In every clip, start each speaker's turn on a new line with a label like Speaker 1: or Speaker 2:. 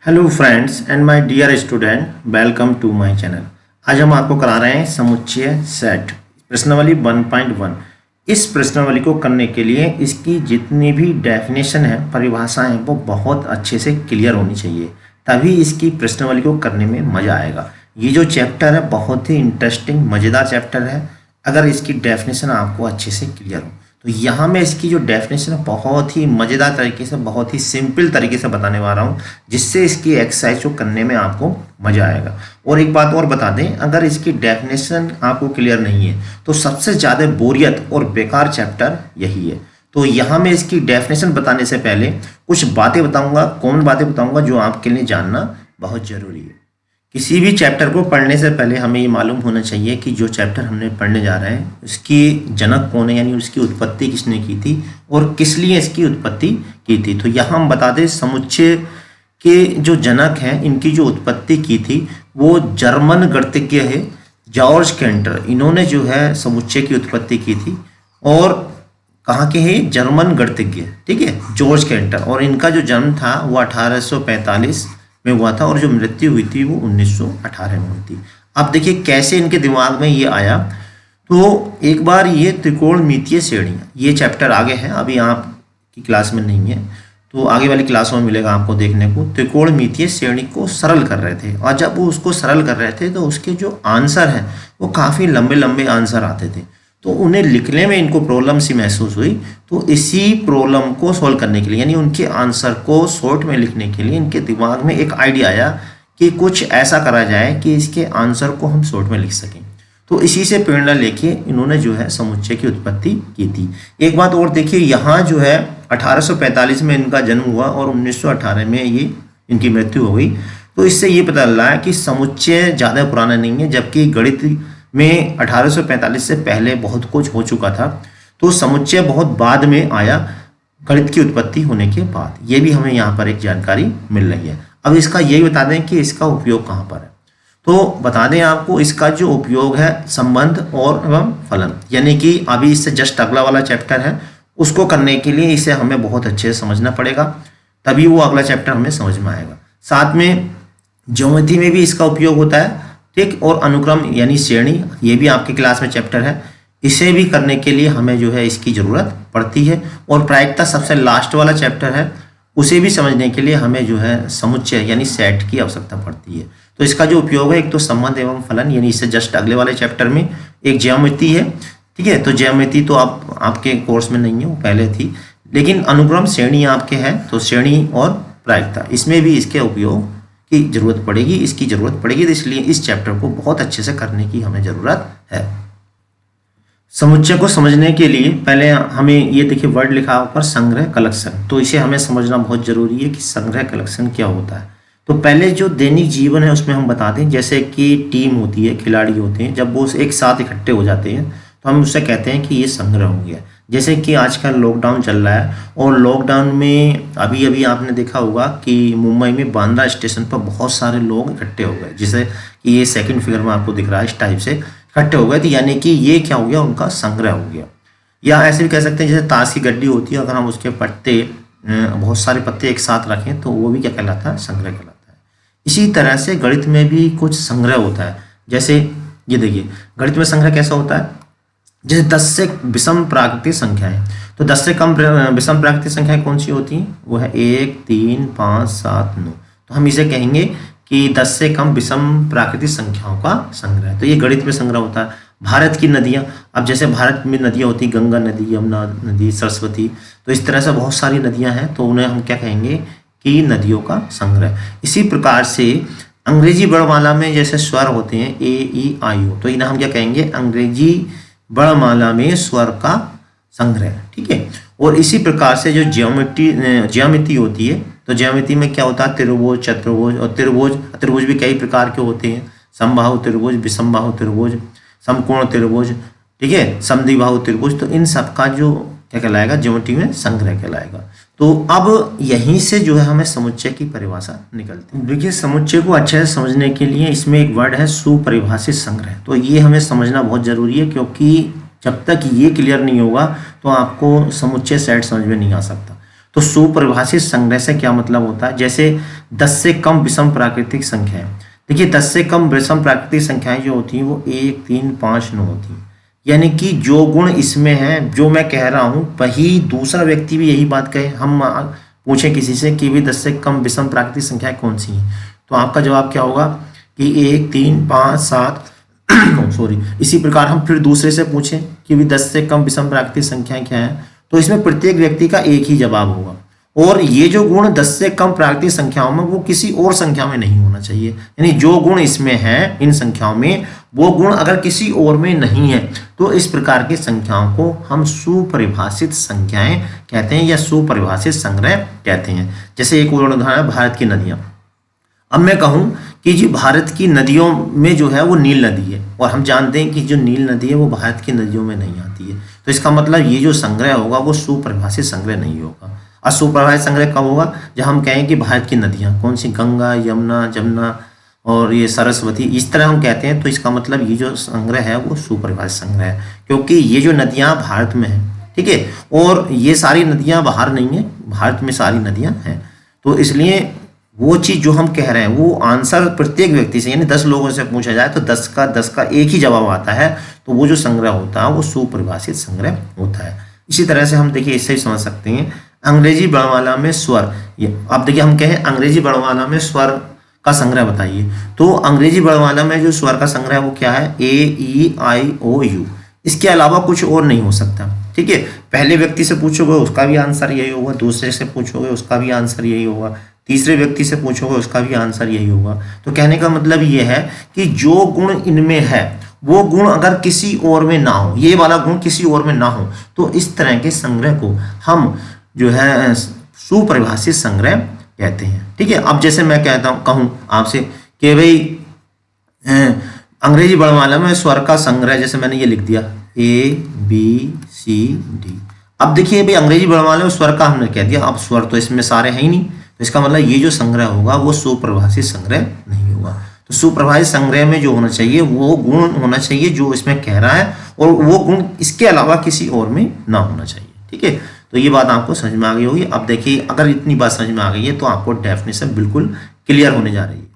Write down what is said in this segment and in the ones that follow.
Speaker 1: Hello friends and my dear student, welcome to my channel. आज हम आपको करा रहे हैं समुच्चय सेट प्रश्नावली 1.1। इस प्रश्नावली को करने के लिए इसकी जितनी भी डेफिनेशन है, परिभाषाएं हैं, वो बहुत अच्छे से क्लियर होनी चाहिए, तभी इसकी प्रश्नावली को करने में मज़ा आएगा। ये जो चैप्टर है बहुत ही इंटरेस्टिंग मज़ेदार चैप्टर है, अगर इसकी डेफिनेशन आपको अच्छे से क्लियर हो। तो यहाँ मैं इसकी जो डेफिनेशन है बहुत ही मज़ेदार तरीके से, बहुत ही सिंपल तरीके से बताने वाला हूँ, जिससे इसकी एक्सरसाइज को करने में आपको मज़ा आएगा। और एक बात और बता दें, अगर इसकी डेफिनेशन आपको क्लियर नहीं है तो सबसे ज़्यादा बोरियत और बेकार चैप्टर यही है। तो यहाँ मैं इसकी डेफिनेशन बताने से पहले कुछ बातें बताऊँगा, कॉमन बातें बताऊँगा जो आपके लिए जानना बहुत ज़रूरी है। किसी भी चैप्टर को पढ़ने से पहले हमें ये मालूम होना चाहिए कि जो चैप्टर हमने पढ़ने जा रहे हैं उसकी जनक कौन है, यानी उसकी उत्पत्ति किसने की थी और किस लिए इसकी उत्पत्ति की थी। तो यहाँ हम बता दें, समुच्चय के जो जनक हैं, इनकी जो उत्पत्ति की थी वो जर्मन गणितज्ञ है जॉर्ज कैंटर। इन्होंने जो है समुच्चय की उत्पत्ति की थी और कहाँ के हैं? जर्मन गणितज्ञ, ठीक है, जॉर्ज कैंटर। और इनका जो जन्म था वो 1845 में हुआ था और जो मृत्यु हुई थी वो 1918 में हुई थी। अब देखिए कैसे इनके दिमाग में ये आया। तो एक बार ये त्रिकोणमितीय श्रेणियाँ, ये चैप्टर आगे है, अभी आपकी क्लास में नहीं है, तो आगे वाली क्लासों में मिलेगा आपको देखने को। त्रिकोणमितीय श्रेणी को सरल कर रहे थे और जब वो उसको सरल कर रहे थे तो उसके जो आंसर हैं वो काफ़ी लंबे लंबे आंसर आते थे, तो उन्हें लिखने में इनको प्रॉब्लम सी महसूस हुई। तो इसी प्रॉब्लम को सॉल्व करने के लिए, यानी उनके आंसर को शॉर्ट में लिखने के लिए, इनके दिमाग में एक आइडिया आया कि कुछ ऐसा करा जाए कि इसके आंसर को हम शॉर्ट में लिख सकें। तो इसी से प्रेरणा लेके इन्होंने जो है समुच्चय की उत्पत्ति की थी। एक बात और देखिए, यहाँ जो है 1845 में इनका जन्म हुआ और 1918 में ये इनकी मृत्यु हो गई। तो इससे ये पता चला है कि समुच्चय ज़्यादा पुराना नहीं है, जबकि गणित में 1845 से पहले बहुत कुछ हो चुका था। तो समुच्चय बहुत बाद में आया, गणित की उत्पत्ति होने के बाद। ये भी हमें यहाँ पर एक जानकारी मिल रही है। अब इसका यही बता दें कि इसका उपयोग कहाँ पर है। तो बता दें आपको, इसका जो उपयोग है संबंध और एवं फलन, यानी कि अभी इससे जस्ट अगला वाला चैप्टर है, उसको करने के लिए इसे हमें बहुत अच्छे से समझना पड़ेगा, तभी वो अगला चैप्टर हमें समझ में आएगा। साथ में ज्योमेट्री में भी इसका उपयोग होता है, ठीक। और अनुक्रम यानी श्रेणी, ये भी आपकी क्लास में चैप्टर है, इसे भी करने के लिए हमें जो है इसकी ज़रूरत पड़ती है। और प्रायिकता सबसे लास्ट वाला चैप्टर है, उसे भी समझने के लिए हमें जो है समुच्चय यानी सेट की आवश्यकता पड़ती है। तो इसका जो उपयोग है, एक तो संबंध एवं फलन, यानी इससे जस्ट अगले वाले चैप्टर में एक ज्यामिति है, ठीक है। तो ज्यामिति तो आपके कोर्स में नहीं है, वो पहले थी, लेकिन अनुक्रम श्रेणी आपके हैं, तो श्रेणी और प्रायिकता, इसमें भी इसके उपयोग की जरूरत पड़ेगी, इसकी जरूरत पड़ेगी। तो इसलिए इस चैप्टर को बहुत अच्छे से करने की हमें जरूरत है। समुच्चय को समझने के लिए पहले हमें ये देखिए वर्ड लिखा ऊपर, संग्रह कलेक्शन। तो इसे हमें समझना बहुत जरूरी है कि संग्रह कलेक्शन क्या होता है। तो पहले जो दैनिक जीवन है उसमें हम बता दें, जैसे कि टीम होती है, खिलाड़ी होते हैं, जब वो एक साथ इकट्ठे हो जाते हैं तो हम उससे कहते हैं कि ये संग्रह हो गया। जैसे कि आजकल लॉकडाउन चल रहा है और लॉकडाउन में अभी अभी आपने देखा होगा कि मुंबई में बांद्रा स्टेशन पर बहुत सारे लोग इकट्ठे हो गए, जैसे कि ये सेकंड फिगर में आपको दिख रहा है, इस टाइप से इकट्ठे हो गए। तो यानी कि ये क्या हो गया, उनका संग्रह हो गया। या ऐसे भी कह सकते हैं, जैसे ताश की गड्डी होती है, अगर हम उसके पत्ते, बहुत सारे पत्ते एक साथ रखें तो वो भी क्या कहलाता है, संग्रह कहलाता है। इसी तरह से गणित में भी कुछ संग्रह होता है। जैसे ये देखिए, गणित में संग्रह कैसा होता है, जैसे 10 से विषम प्राकृतिक संख्याएं, तो 10 से कम विषम प्राकृतिक संख्याएं कौन सी होती हैं, वो है 1, 3, 5, 7, 9। तो हम इसे कहेंगे कि 10 से कम विषम प्राकृतिक संख्याओं का संग्रह। तो ये गणित में संग्रह होता है। भारत की नदियाँ, अब जैसे भारत में नदियाँ होती, गंगा नदी, यमुना नदी, सरस्वती, तो इस तरह से बहुत सारी नदियाँ हैं, तो उन्हें हम क्या कहेंगे कि नदियों का संग्रह। इसी प्रकार से अंग्रेजी वर्णमाला में जैसे स्वर होते हैं AEIO, तो इन्हें हम क्या कहेंगे, अंग्रेजी वर्णमाला में स्वर का संग्रह, ठीक है। और इसी प्रकार से जो ज्यामिति होती है, तो ज्यामिति में क्या होता है, त्रिभुज, चतुर्भुज, और त्रिभुज भी कई प्रकार के होते हैं, समबाहु त्रिभुज, विषमबाहु त्रिभुज, समकोण त्रिभुज, ठीक है, समद्विबाहु त्रिभुज। तो इन सब का जो क्या कहलाएगा, ज्योमेट्री में संग्रह कहलाएगा। तो अब यहीं से जो है हमें समुच्चय की परिभाषा निकलती है। देखिए, समुच्चय को अच्छे से समझने के लिए इसमें एक वर्ड है सुपरिभाषित संग्रह। तो ये हमें समझना बहुत जरूरी है, क्योंकि जब तक ये क्लियर नहीं होगा तो आपको समुच्चय सेट समझ में नहीं आ सकता। तो सुपरिभाषित संग्रह से क्या मतलब होता है, जैसे 10 से कम विषम प्राकृतिक संख्याएं। देखिए 10 से कम विषम प्राकृतिक संख्याएं जो होती हैं वो 1, 3, 5, 9 होती हैं। यानी कि जो गुण इसमें है, जो मैं कह रहा हूँ, वही दूसरा व्यक्ति भी यही बात कहे, हम पूछें किसी से कि भी 10 से कम विषम प्राकृतिक संख्याएं कौन सी हैं, तो आपका जवाब क्या होगा कि 1, 3, 5, 7 सॉरी। इसी प्रकार हम फिर दूसरे से पूछें कि भी 10 से कम विषम प्राकृतिक संख्याएं क्या हैं, तो इसमें प्रत्येक व्यक्ति का एक ही जवाब होगा। और ये जो गुण 10 से कम प्राकृतिक संख्याओं में वो किसी और संख्या में नहीं होना चाहिए। यानी जो गुण इसमें है इन संख्याओं में, वो गुण अगर किसी और में नहीं है तो इस प्रकार की संख्याओं को हम सुपरिभाषित संख्याएं कहते हैं या सुपरिभाषित संग्रह कहते हैं। जैसे एक उदाहरण है भारत की नदियां। अब मैं कहूं कि जी भारत की नदियों में जो है वो नील नदी है, और हम जानते हैं कि जो नील नदी है वो भारत की नदियों में नहीं आती है, तो इसका मतलब ये जो संग्रह होगा वो सुपरिभाषित संग्रह नहीं होगा। असुपरिभाषित संग्रह कब होगा? जब हम कहें कि भारत की नदियां कौन सी, गंगा, यमुना, जमुना और ये सरस्वती, इस तरह हम कहते हैं, तो इसका मतलब ये जो संग्रह है वो सुपरिभाषित संग्रह है, क्योंकि ये जो नदियां भारत में है, ठीक है, और ये सारी नदियां बाहर नहीं है, भारत में सारी नदियां हैं। तो इसलिए वो चीज़ जो हम कह रहे हैं वो आंसर प्रत्येक व्यक्ति से, यानी 10 लोगों से पूछा जाए तो 10 का एक ही जवाब आता है, तो वो जो संग्रह होता है वो सुपरिभाषित संग्रह होता है। इसी तरह से हम देखिए इससे ही समझ सकते हैं अंग्रेजी वर्णमाला में स्वर। अब देखिए हम कहें अंग्रेजी वर्णमाला में स्वर का संग्रह बताइए, तो अंग्रेजी वर्णमाला में जो स्वर का संग्रह है वो क्या है? AEIOU। इसके अलावा कुछ और नहीं हो सकता, ठीक है। पहले व्यक्ति से पूछोगे उसका भी आंसर यही होगा, दूसरे से पूछोगे उसका भी आंसर यही होगा, तीसरे व्यक्ति से पूछोगे उसका भी आंसर यही होगा। तो कहने का मतलब ये है कि जो गुण इनमें है वो गुण अगर किसी और में ना हो, ये वाला गुण किसी और में ना हो, तो इस तरह के संग्रह को हम जो है सुपरिभाषित संग्रह कहते हैं, ठीक है। अब जैसे मैं कहता हूँ, कहूँ आपसे कि भाई अंग्रेजी वर्णमाला में स्वर का संग्रह, जैसे मैंने ये लिख दिया ABCD। अब देखिए भाई अंग्रेजी वर्णमाला में स्वर का हमने कह दिया, अब स्वर तो इसमें सारे हैं ही नहीं, तो इसका मतलब ये जो संग्रह होगा वो सुपरिभाषित संग्रह नहीं होगा। तो सुपरिभाषित संग्रह में जो होना चाहिए वो गुण होना चाहिए जो इसमें कह रहा है, और वो गुण इसके अलावा किसी और में ना होना चाहिए, ठीक है। तो ये बात आपको समझ में आ गई होगी। अब देखिए अगर इतनी बात समझ में आ गई है तो आपको डेफिनेशन बिल्कुल क्लियर होने जा रही है।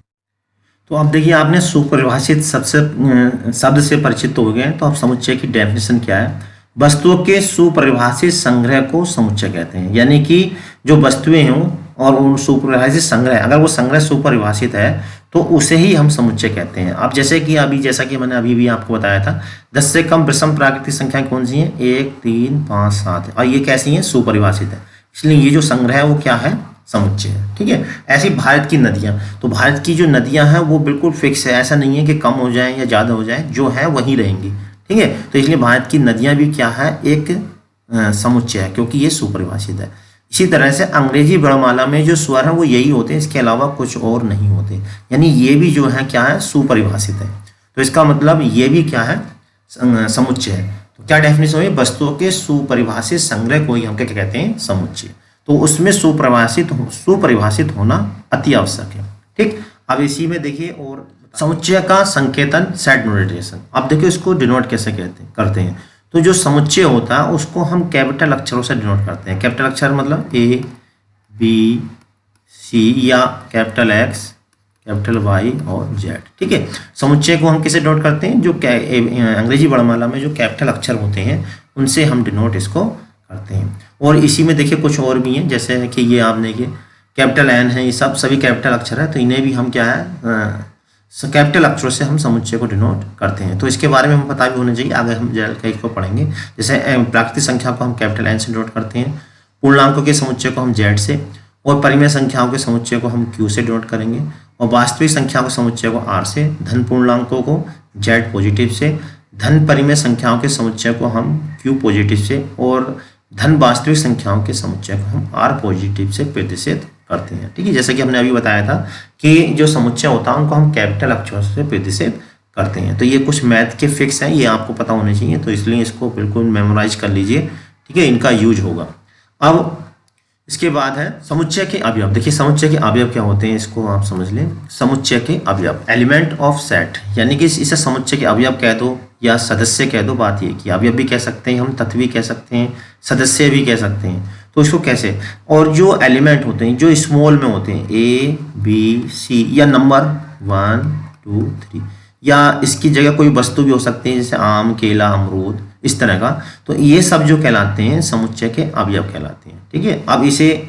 Speaker 1: तो अब देखिए आपने सुपरिभाषित शब्द से परिचित हो गए, तो आप समुच्चय की डेफिनेशन क्या है? वस्तुओं के सुपरिभाषित संग्रह को समुच्चय कहते हैं। यानी कि जो वस्तुएं हों और उन सुपरिभाषित संग्रह, अगर वो संग्रह सुपरिभाषित है तो उसे ही हम समुच्चय कहते हैं। अब जैसे कि जैसा कि मैंने अभी भी आपको बताया था, 10 से कम विषम प्राकृतिक संख्याएं कौन सी हैं? 1, 3, 5, 7, और ये कैसी हैं? सुपरिभाषित है। इसलिए ये जो संग्रह है वो क्या है? समुच्चय है, ठीक है। ऐसी भारत की नदियां, तो भारत की जो नदियां हैं वो बिल्कुल फिक्स है, ऐसा नहीं है कि कम हो जाए या ज़्यादा हो जाए, जो है वही रहेंगी, ठीक है। तो इसलिए भारत की नदियां भी क्या है? एक समुच्चय है, क्योंकि ये सुपरिभाषित है। इसी तरह से अंग्रेजी वर्णमाला में जो स्वर हैं वो यही होते हैं, इसके अलावा कुछ और नहीं होते, यानी ये भी जो है क्या है? सुपरिभाषित है। तो इसका मतलब ये भी क्या है? समुच्चय है। तो क्या डेफिनेशन हुई? वस्तुओं के सुपरिभाषित संग्रह को ही हम क्या कहते हैं? समुच्चय। तो उसमें सुपरिभाषित होना अति आवश्यक है, ठीक। अब इसी में देखिए और समुच्चय का संकेतन, सेट नोटेशन। अब देखिए इसको डिनोट कैसे करते हैं। तो जो समुच्चय होता है उसको हम कैपिटल अक्षरों से डिनोट करते हैं। कैपिटल अक्षर मतलब ABC या कैपिटल X, कैपिटल Y और Z, ठीक है। समुच्चय को हम किसे डिनोट करते हैं? जो अंग्रेजी वर्णमाला में जो कैपिटल अक्षर होते हैं उनसे हम डिनोट इसको करते हैं। और इसी में देखिए कुछ और भी हैं, जैसे कि ये आप देखिए कैपिटल N है, ये सभी कैपिटल अक्षर है, तो इन्हें भी हम क्या है? कैपिटल अक्षरों से हम समुच्चय को डिनोट करते हैं। तो इसके बारे में हम पता भी होना चाहिए, आगे हम जनरल इसको पढ़ेंगे। जैसे प्राकृतिक संख्या को हम कैपिटल N से डिनोट करते हैं, पूर्णांकों के समुच्चय को हम Z से, और परिमेय संख्याओं के समुच्चय को हम Q से डिनोट करेंगे, और वास्तविक संख्याओं के समुच्चय को R से, धन पूर्णांकों को Z पॉजिटिव से, धन परिमेय संख्याओं के समुच्चय को हम Q पॉजिटिव से, और धन वास्तविक संख्याओं के समुच्चय को हम R पॉजिटिव से प्रतिशत करते हैं, ठीक है। जैसे कि हमने अभी बताया था कि जो समुच्चय होता है उनको हम कैपिटल अक्षरों से प्रतिशत करते हैं। तो ये कुछ मैथ के फिक्स हैं, ये आपको पता होने चाहिए, तो इसलिए इसको बिल्कुल मेमोराइज कर लीजिए, ठीक है, इनका यूज होगा। अब इसके बाद है समुच्चय के अवयव। देखिए समुच्चय के अवयव क्या होते हैं, इसको आप समझ लें। समुच्चय के अवयव, एलिमेंट ऑफ सेट, यानी कि इसे समुच्चय के अवयव कह दो या सदस्य कह दो। बात ये कि अवयव भी कह सकते हैं हम, तत्व भी कह सकते हैं, सदस्य भी कह सकते हैं। तो इसको कैसे, और जो एलिमेंट होते हैं जो स्मॉल में होते हैं A B C या नंबर 1 2 3 या इसकी जगह कोई वस्तु भी हो सकती है जैसे आम केला अमरूद इस तरह का, तो ये सब जो कहलाते हैं समुच्चय के अवयव कहलाते हैं। ठीक है, अब इसे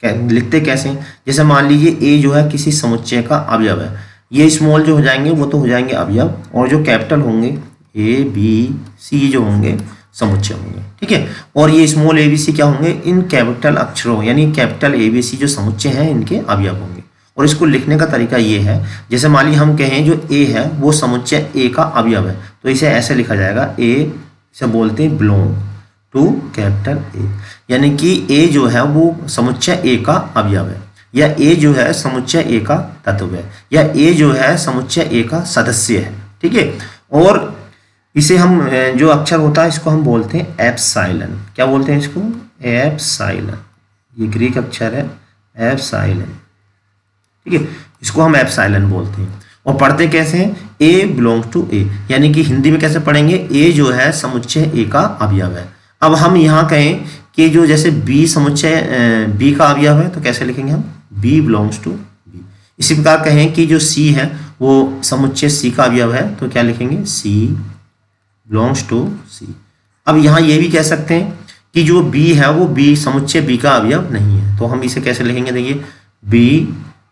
Speaker 1: लिखते कैसे, जैसे मान लीजिए A जो है किसी समुच्चय का अवयव है, ये स्मॉल जो हो जाएंगे वो तो हो जाएंगे अवयव, और जो कैपिटल होंगे A B C जो होंगे समुच्चय होंगे। ठीक है, और ये स्मॉल A B C क्या होंगे, इन कैपिटल अक्षरों यानी कैपिटल A B C जो समुच्चय हैं इनके अवयव होंगे। और इसको लिखने का तरीका ये है, जैसे मान लीजिए हम कहें जो A है वो समुच्चय A का अवयव है, तो इसे ऐसे लिखा जाएगा, A इसे बोलते हैं बिलोंग टू कैपिटल A, यानी कि A जो है वो समुच्चय A का अवयव है, या A जो है समुच्चय A का तत्व है, या A जो है समुच्चय A का सदस्य है। ठीक है, और इसे हम जो अक्षर होता है इसको हम बोलते हैं एप्सिलॉन। क्या बोलते हैं इसको, एप्सिलॉन, ये ग्रीक अक्षर है एप्सिलॉन। ठीक है, इसको हम एप्सिलॉन बोलते हैं। और पढ़ते कैसे हैं, A बिलोंग्स टू A, यानी कि हिंदी में कैसे पढ़ेंगे, A जो है समुच्चय A का अवयव है। अब हम यहाँ कहें कि जो जैसे B समुच्चय B का अवयव है तो कैसे लिखेंगे हम, B बिलोंग्स टू B। इसी प्रकार कहें कि जो C है वो समुच्चय C का अवयव है तो क्या लिखेंगे, C बिलोंग्स टू C। अब यहाँ ये भी कह सकते हैं कि जो B है वो B समुच्चय B का अवयव नहीं है, तो हम इसे कैसे लिखेंगे, देखिए B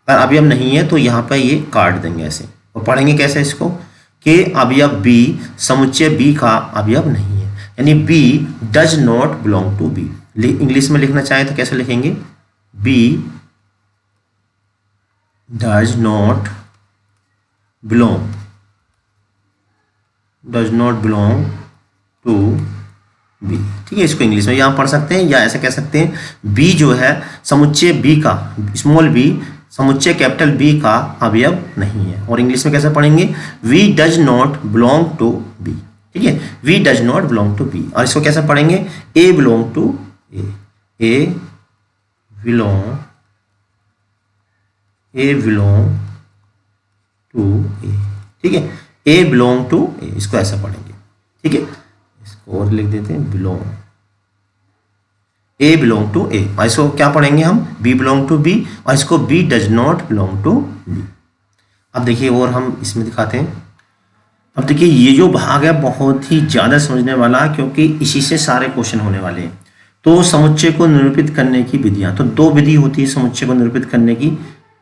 Speaker 1: अगर अवयव नहीं है तो यहाँ पर ये काट देंगे ऐसे, और पढ़ेंगे कैसे इसको कि अवयव B समुच्चय B का अवयव नहीं है, यानी B does not belong to B। English में लिखना चाहें तो कैसे लिखेंगे, B does not belong to B। ठीक है, इसको इंग्लिश में यहाँ पढ़ सकते हैं, या ऐसे कह सकते हैं B जो है समुच्चय B का, स्मॉल b समुच्चय कैपिटल B का अवयव नहीं है। और इंग्लिश में कैसे पढ़ेंगे, V does not belong to B। ठीक है, V does not belong to B। और इसको कैसे पढ़ेंगे, A belong to A, A belong to A। ठीक है, A बिलोंग टू A, इसको ऐसा पढ़ेंगे। ठीक है, इसको और लिख देते हैं, belong A belong to A, और इसको क्या पढ़ेंगे हम, B बिलोंग टू B, और इसको B does not belong to B। अब देखिए और हम इसमें दिखाते हैं। अब देखिए ये जो भाग है बहुत ही ज़्यादा समझने वाला, क्योंकि इसी से सारे क्वेश्चन होने वाले हैं। तो समुच्चय को निरूपित करने की विधियाँ, तो दो विधि होती है समुच्चय को निरूपित करने की,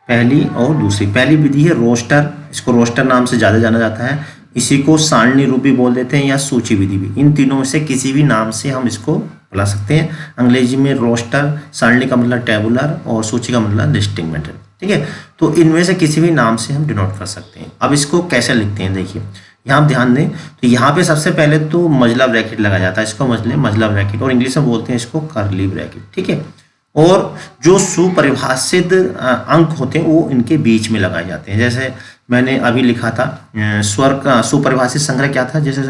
Speaker 1: पहली और दूसरी। पहली विधि है रोस्टर, इसको रोस्टर नाम से ज़्यादा जाना जाता है, इसी को सारणी रूप भी बोल देते हैं या सूची विधि भी। इन तीनों में से किसी भी नाम से हम इसको बुला सकते हैं। अंग्रेजी में रोस्टर, सारणी का मतलब टेबुलर और सूची का मतलब लिस्टिंग मेथड। ठीक है, तो इनमें से किसी भी नाम से हम डिनोट कर सकते हैं। अब इसको कैसे लिखते हैं, देखिए यहाँ आप ध्यान दें तो यहाँ पे सबसे पहले तो मजला ब्रैकेट लगाया जाता है, इसको मजला ब्रैकेट, और इंग्लिश में बोलते हैं इसको कर्ली ब्रैकेट। ठीक है, और जो सुपरिभाषित अंक होते हैं वो इनके बीच में लगाए जाते हैं। जैसे मैंने अभी लिखा था स्वर का सुपरिभाषित संग्रह क्या था, जैसे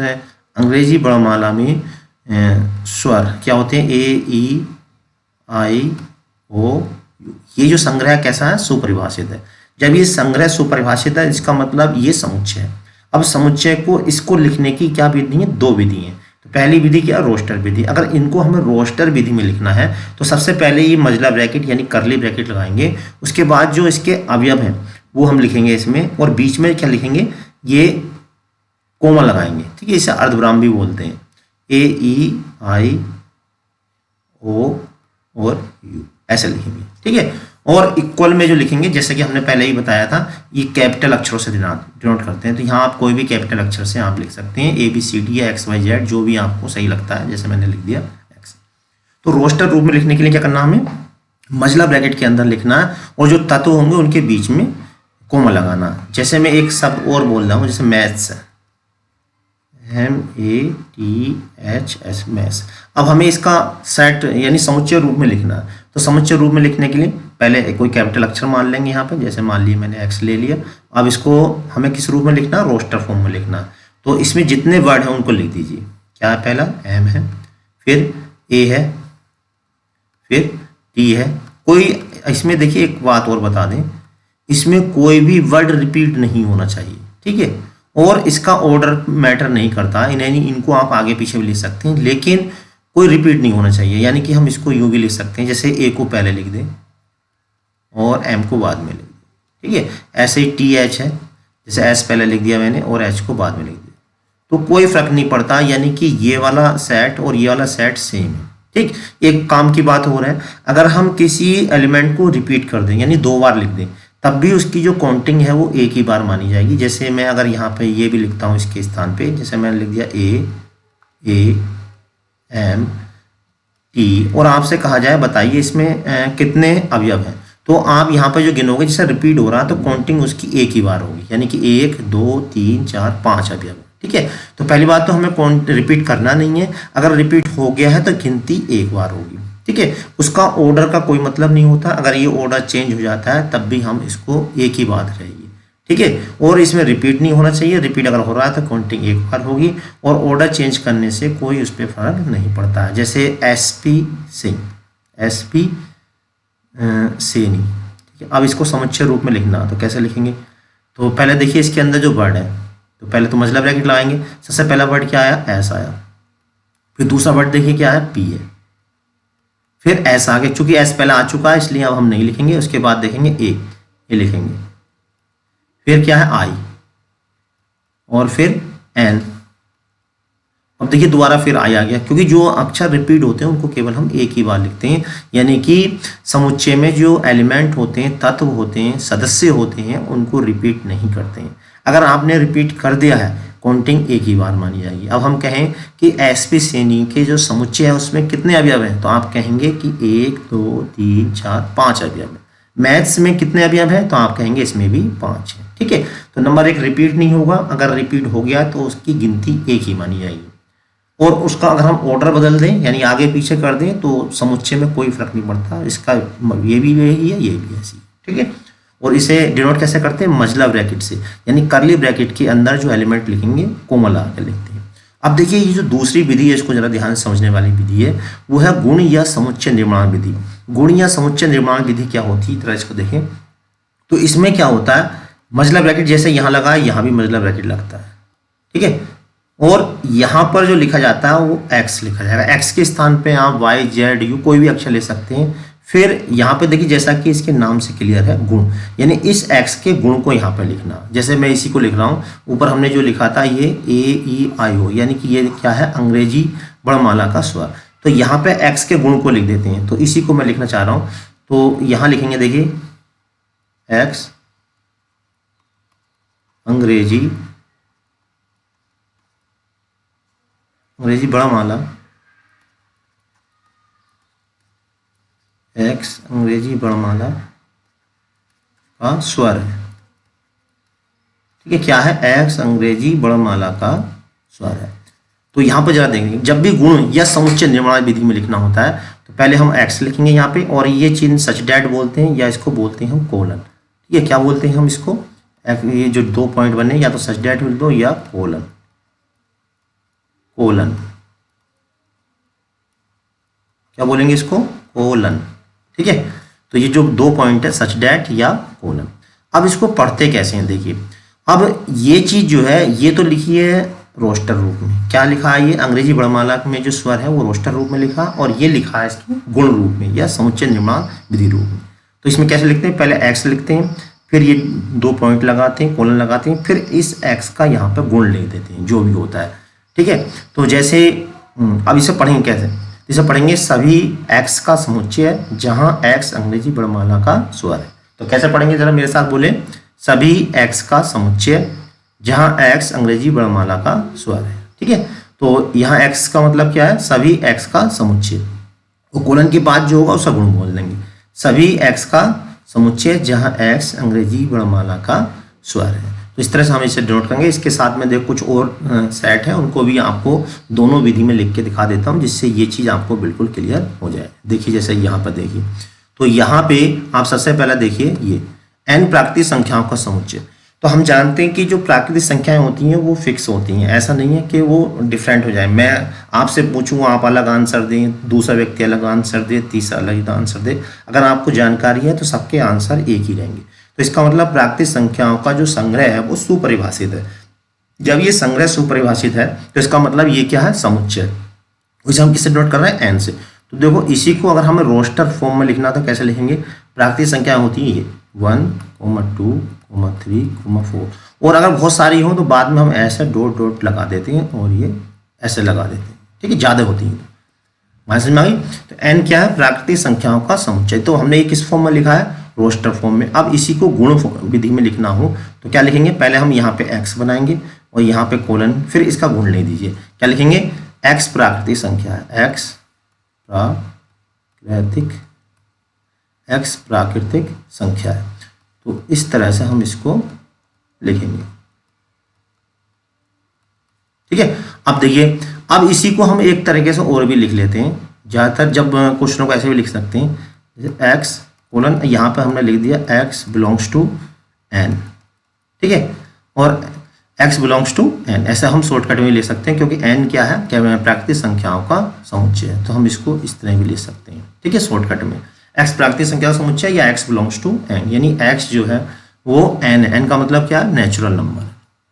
Speaker 1: अंग्रेजी वर्णमाला में स्वर क्या होते हैं, A-E-I-O-U, ये जो संग्रह कैसा है, सुपरिभाषित है। जब ये संग्रह सुपरिभाषित है इसका मतलब ये समुच्चय है। अब समुच्चय को इसको लिखने की क्या विधि है, दो विधि हैं। तो पहली विधि क्या, रोस्टर विधि। अगर इनको हमें रोस्टर विधि में लिखना है तो सबसे पहले ये मजला ब्रैकेट यानी कर्ली ब्रैकेट लगाएंगे, उसके बाद जो इसके अवयव हैं वो हम लिखेंगे इसमें, और बीच में क्या लिखेंगे, ये कोमा लगाएंगे। ठीक है, इसे अर्धविराम भी बोलते हैं, A-E-I-O और U ऐसे लिखेंगे। ठीक है, और इक्वल में जो लिखेंगे जैसे कि हमने पहले ही बताया था, ये कैपिटल अक्षरों से डिनोट करते हैं। तो यहाँ आप कोई भी कैपिटल अक्षर से आप लिख सकते हैं, ABCD या XYZ जो भी आपको सही लगता है, जैसे मैंने लिख दिया X। तो रोस्टर रूप में लिखने के लिए क्या करना, हमें मजला ब्रैकेट के अंदर लिखना है, और जो तत्व होंगे उनके बीच में कोमा लगाना। जैसे मैं एक शब्द और बोल रहा हूँ, जैसे मैथ्स, MATHS, मैथ्स। अब हमें इसका सेट यानी समुच्चय रूप में लिखना है। तो समुच्चय रूप में लिखने के लिए पहले कोई कैपिटल अक्षर मान लेंगे यहाँ पे, जैसे मान लिए मैंने X ले लिया। अब इसको हमें किस रूप में लिखना है, रोस्टर फॉर्म में लिखना है। तो इसमें जितने वर्ड हैं उनको लिख दीजिए। क्या है, पहला M है, फिर A है, फिर T है। कोई इसमें देखिए एक बात और बता दें, इसमें कोई भी वर्ड रिपीट नहीं होना चाहिए। ठीक है, और इसका ऑर्डर मैटर नहीं करता, इनको आप आगे पीछे भी लिख सकते हैं, लेकिन कोई रिपीट नहीं होना चाहिए। यानी कि हम इसको यूँ भी लिख सकते हैं, जैसे ए को पहले लिख दें और एम को बाद में लिख दें, ठीक है। ऐसे ही टी एच है, जैसे एस पहले लिख दिया मैंने और एच को बाद में लिख दिया, तो कोई फर्क नहीं पड़ता। यानी कि ये वाला सेट और ये वाला सेट सेम है, ठीक। एक काम की बात हो रहा है, अगर हम किसी एलिमेंट को रिपीट कर दें यानी 2 बार लिख दें, तब भी उसकी जो काउंटिंग है वो एक ही बार मानी जाएगी। जैसे मैं अगर यहाँ पे ये भी लिखता हूँ इसके स्थान पे, जैसे मैंने लिख दिया ए एम टी, और आपसे कहा जाए बताइए इसमें कितने अवयव हैं, तो आप यहाँ पे जो गिनोगे, जैसे रिपीट हो रहा है तो काउंटिंग उसकी एक ही बार होगी, यानी कि 1 2 3 4 5 अवयव, ठीक है। तो पहली बात तो हमें काउंट रिपीट करना नहीं है, अगर रिपीट हो गया है तो गिनती एक बार होगी, ठीक है। उसका ऑर्डर का कोई मतलब नहीं होता, अगर ये ऑर्डर चेंज हो जाता है तब भी हम इसको एक ही बात रहेगी, ठीक है। और इसमें रिपीट नहीं होना चाहिए, रिपीट अगर हो रहा है तो काउंटिंग एक बार होगी, और ऑर्डर चेंज करने से कोई उस पर फर्क नहीं पड़ता है। जैसे एसपी सिंह, एसपी सेनी, ठीक है। अब इसको समुच्चय रूप में लिखना, तो कैसे लिखेंगे, तो पहले देखिए इसके अंदर जो वर्ड है, तो पहले तो मजला ब्रैकेट लगाएंगे। सबसे पहला वर्ड क्या आया, एस आया, फिर दूसरा वर्ड देखिए क्या है, पी है, फिर एस आगे, चूंकि एस पहले आ चुका है इसलिए अब हम नहीं लिखेंगे। उसके बाद देखेंगे ए लिखेंगे, फिर क्या है आई, और फिर एन। अब देखिए दोबारा फिर आई आ गया, क्योंकि जो अक्षर रिपीट होते हैं उनको केवल हम एक ही बार लिखते हैं। यानी कि समुच्चय में जो एलिमेंट होते हैं, तत्व होते हैं, सदस्य होते हैं, उनको रिपीट नहीं करते हैं। अगर आपने रिपीट कर दिया है, काउंटिंग एक ही बार मानी जाएगी। अब हम कहें कि एसपी सैनी के जो समुच्चय है उसमें कितने अवयव हैं, तो आप कहेंगे कि 1 2 3 4 5 अवयव है। मैथ्स में कितने अवयव हैं, तो आप कहेंगे इसमें भी 5 है, ठीक है। तो नंबर 1 रिपीट नहीं होगा, अगर रिपीट हो गया तो उसकी गिनती एक ही मानी जाएगी। और उसका अगर हम ऑर्डर बदल दें यानी आगे पीछे कर दें तो समुच्चय में कोई फर्क नहीं पड़ता, इसका ये भी यही है, ये भी ऐसी, ठीक है। और इसे डिनोट कैसे करते हैं, मजला ब्रैकेट से, यानी करली ब्रैकेट के अंदर जो एलिमेंट लिखेंगे कोमल आकर लिखते हैं। अब देखिए ये जो दूसरी विधि है, इसको जरा ध्यान से समझने वाली विधि है, वो है गुण या समुच्चय निर्माण विधि। गुण या समुच्चय निर्माण विधि क्या होती है, तरह इसको देखें तो इसमें क्या होता है, मजला ब्रैकेट जैसे यहाँ लगा है, यहाँ भी मजला ब्रैकेट लगता है, ठीक है। और यहाँ पर जो लिखा जाता है वो एक्स लिखा जाएगा, एक्स के स्थान पे आप वाई जेड यू कोई भी अक्षर ले सकते हैं। फिर यहाँ पे देखिए जैसा कि इसके नाम से क्लियर है, गुण, यानी इस एक्स के गुण को यहाँ पे लिखना। जैसे मैं इसी को लिख रहा हूँ, ऊपर हमने जो लिखा था ये AEIO, यानी कि ये क्या है, अंग्रेजी वर्णमाला का स्वर। तो यहाँ पे एक्स के गुण को लिख देते हैं, तो इसी को मैं लिखना चाह रहा हूँ। तो यहाँ लिखेंगे, देखिए एक्स अंग्रेजी वर्णमाला, एक्स अंग्रेजी वर्णमाला का स्वर है, ठीक है। क्या है, एक्स अंग्रेजी वर्णमाला का स्वर है। तो यहाँ पर जरा देखेंगे, जब भी गुण या समुच्चय निर्माण विधि में लिखना होता है तो पहले हम एक्स लिखेंगे यहाँ पे, और ये चिन्ह सच डैट बोलते हैं या इसको बोलते हैं हम कोलन, ठीक है। क्या बोलते हैं हम इसको, ये जो 2 पॉइंट बने या तो सच डैट बोल दो या कोलन, कोलन क्या बोलेंगे इसको, कोलन, ठीक है। तो ये जो 2 पॉइंट है सच डैट या कोलन। अब इसको पढ़ते कैसे हैं, देखिए अब ये चीज जो है ये तो लिखी है रोस्टर रूप में, क्या लिखा है, ये अंग्रेजी वर्णमाला में जो स्वर है वो रोस्टर रूप में लिखा, और ये लिखा है इसके गुण रूप में या समुच्चय निर्माण विधि रूप में। तो इसमें कैसे लिखते हैं, पहले एक्स लिखते हैं, फिर ये 2 पॉइंट लगाते हैं, कोलन लगाते हैं, फिर इस एक्स का यहाँ पे गुण लिख देते हैं जो भी होता है, ठीक है। तो जैसे अब इसे पढ़ेंगे कैसे, इसे पढ़ेंगे सभी एक्स का समुच्चय जहां एक्स अंग्रेजी वर्णमाला का स्वर है। तो कैसे पढ़ेंगे, जरा मेरे साथ बोले, सभी एक्स का समुच्चय जहां एक्स अंग्रेजी वर्णमाला का स्वर है, ठीक है। तो यहाँ एक्स का मतलब क्या है, सभी एक्स का समुच्चय, वो कोलन के बाद जो होगा उसका गुण बोल देंगे, सभी एक्स का समुच्चय जहां एक्स अंग्रेजी वर्णमाला का स्वर है। तो इस तरह से हम इसे डिनोट करेंगे। इसके साथ में देखो कुछ और सेट है, उनको भी आपको दोनों विधि में लिख के दिखा देता हूं, जिससे ये चीज़ आपको बिल्कुल क्लियर हो जाए। देखिए जैसे यहाँ पर देखिए, तो यहाँ पे आप सबसे पहले देखिए ये n प्राकृतिक संख्याओं का समुच्चय। तो हम जानते हैं कि जो प्राकृतिक संख्याएं होती हैं वो फिक्स होती हैं, ऐसा नहीं है कि वो डिफरेंट हो जाए। मैं आपसे पूछूँ, आप अलग आंसर दें, दूसरा व्यक्ति अलग आंसर दे, तीसरा अलग आंसर दे, अगर आपको जानकारी है तो सबके आंसर एक ही रहेंगे। तो इसका मतलब प्राकृतिक संख्याओं का जो संग्रह है वो सुपरिभाषित है। जब ये संग्रह सुपरिभाषित है तो इसका मतलब ये क्या है, समुच्चय, उसे हम किससे डिनोट कर रहे हैं, एन से। तो देखो इसी को अगर हमें रोस्टर फॉर्म में लिखना तो कैसे लिखेंगे, प्राकृतिक संख्या होती है ये 1, 2, 3, 4, और अगर बहुत सारी हो तो बाद में हम ऐसे डॉट डॉट लगा देते हैं और ये ऐसे लगा देते हैं, ठीक है, ज़्यादा होती है। मान समझ में आ गई। तो एन क्या है, प्राकृतिक संख्याओं का समुच्चय। तो हमने ये किस फॉर्म में लिखा है, रोस्टर फॉर्म में। अब इसी को गुण विधि में लिखना हो तो क्या लिखेंगे, पहले हम यहाँ पे एक्स बनाएंगे और यहाँ पे कोलन, फिर इसका गुण ले दीजिए। क्या लिखेंगे, एक्स प्राकृतिक संख्या है, एक्स प्राकृतिक संख्या है। तो इस तरह से हम इसको लिखेंगे, ठीक है। अब देखिए, अब इसी को हम एक तरीके से और भी लिख लेते हैं, ज़्यादातर जब क्वेश्चनों को ऐसे भी लिख सकते हैं, जैसे एक्स कोलन, यहाँ पे हमने लिख दिया एक्स बिलोंग्स टू एन, ठीक है, और एक्स बिलोंग्स टू एन, ऐसा हम शॉर्टकट में ले सकते हैं क्योंकि एन क्या है, क्या प्राकृतिक संख्याओं का समुच्चय है। तो हम इसको इस तरह भी ले सकते हैं, ठीक है, शॉर्टकट में एक्स प्राकृतिक संख्या का समुच्चय या एक्स बिलोंग्स टू एन, यानी एक्स जो है वो एन, एन का मतलब क्या है, नेचुरल नंबर,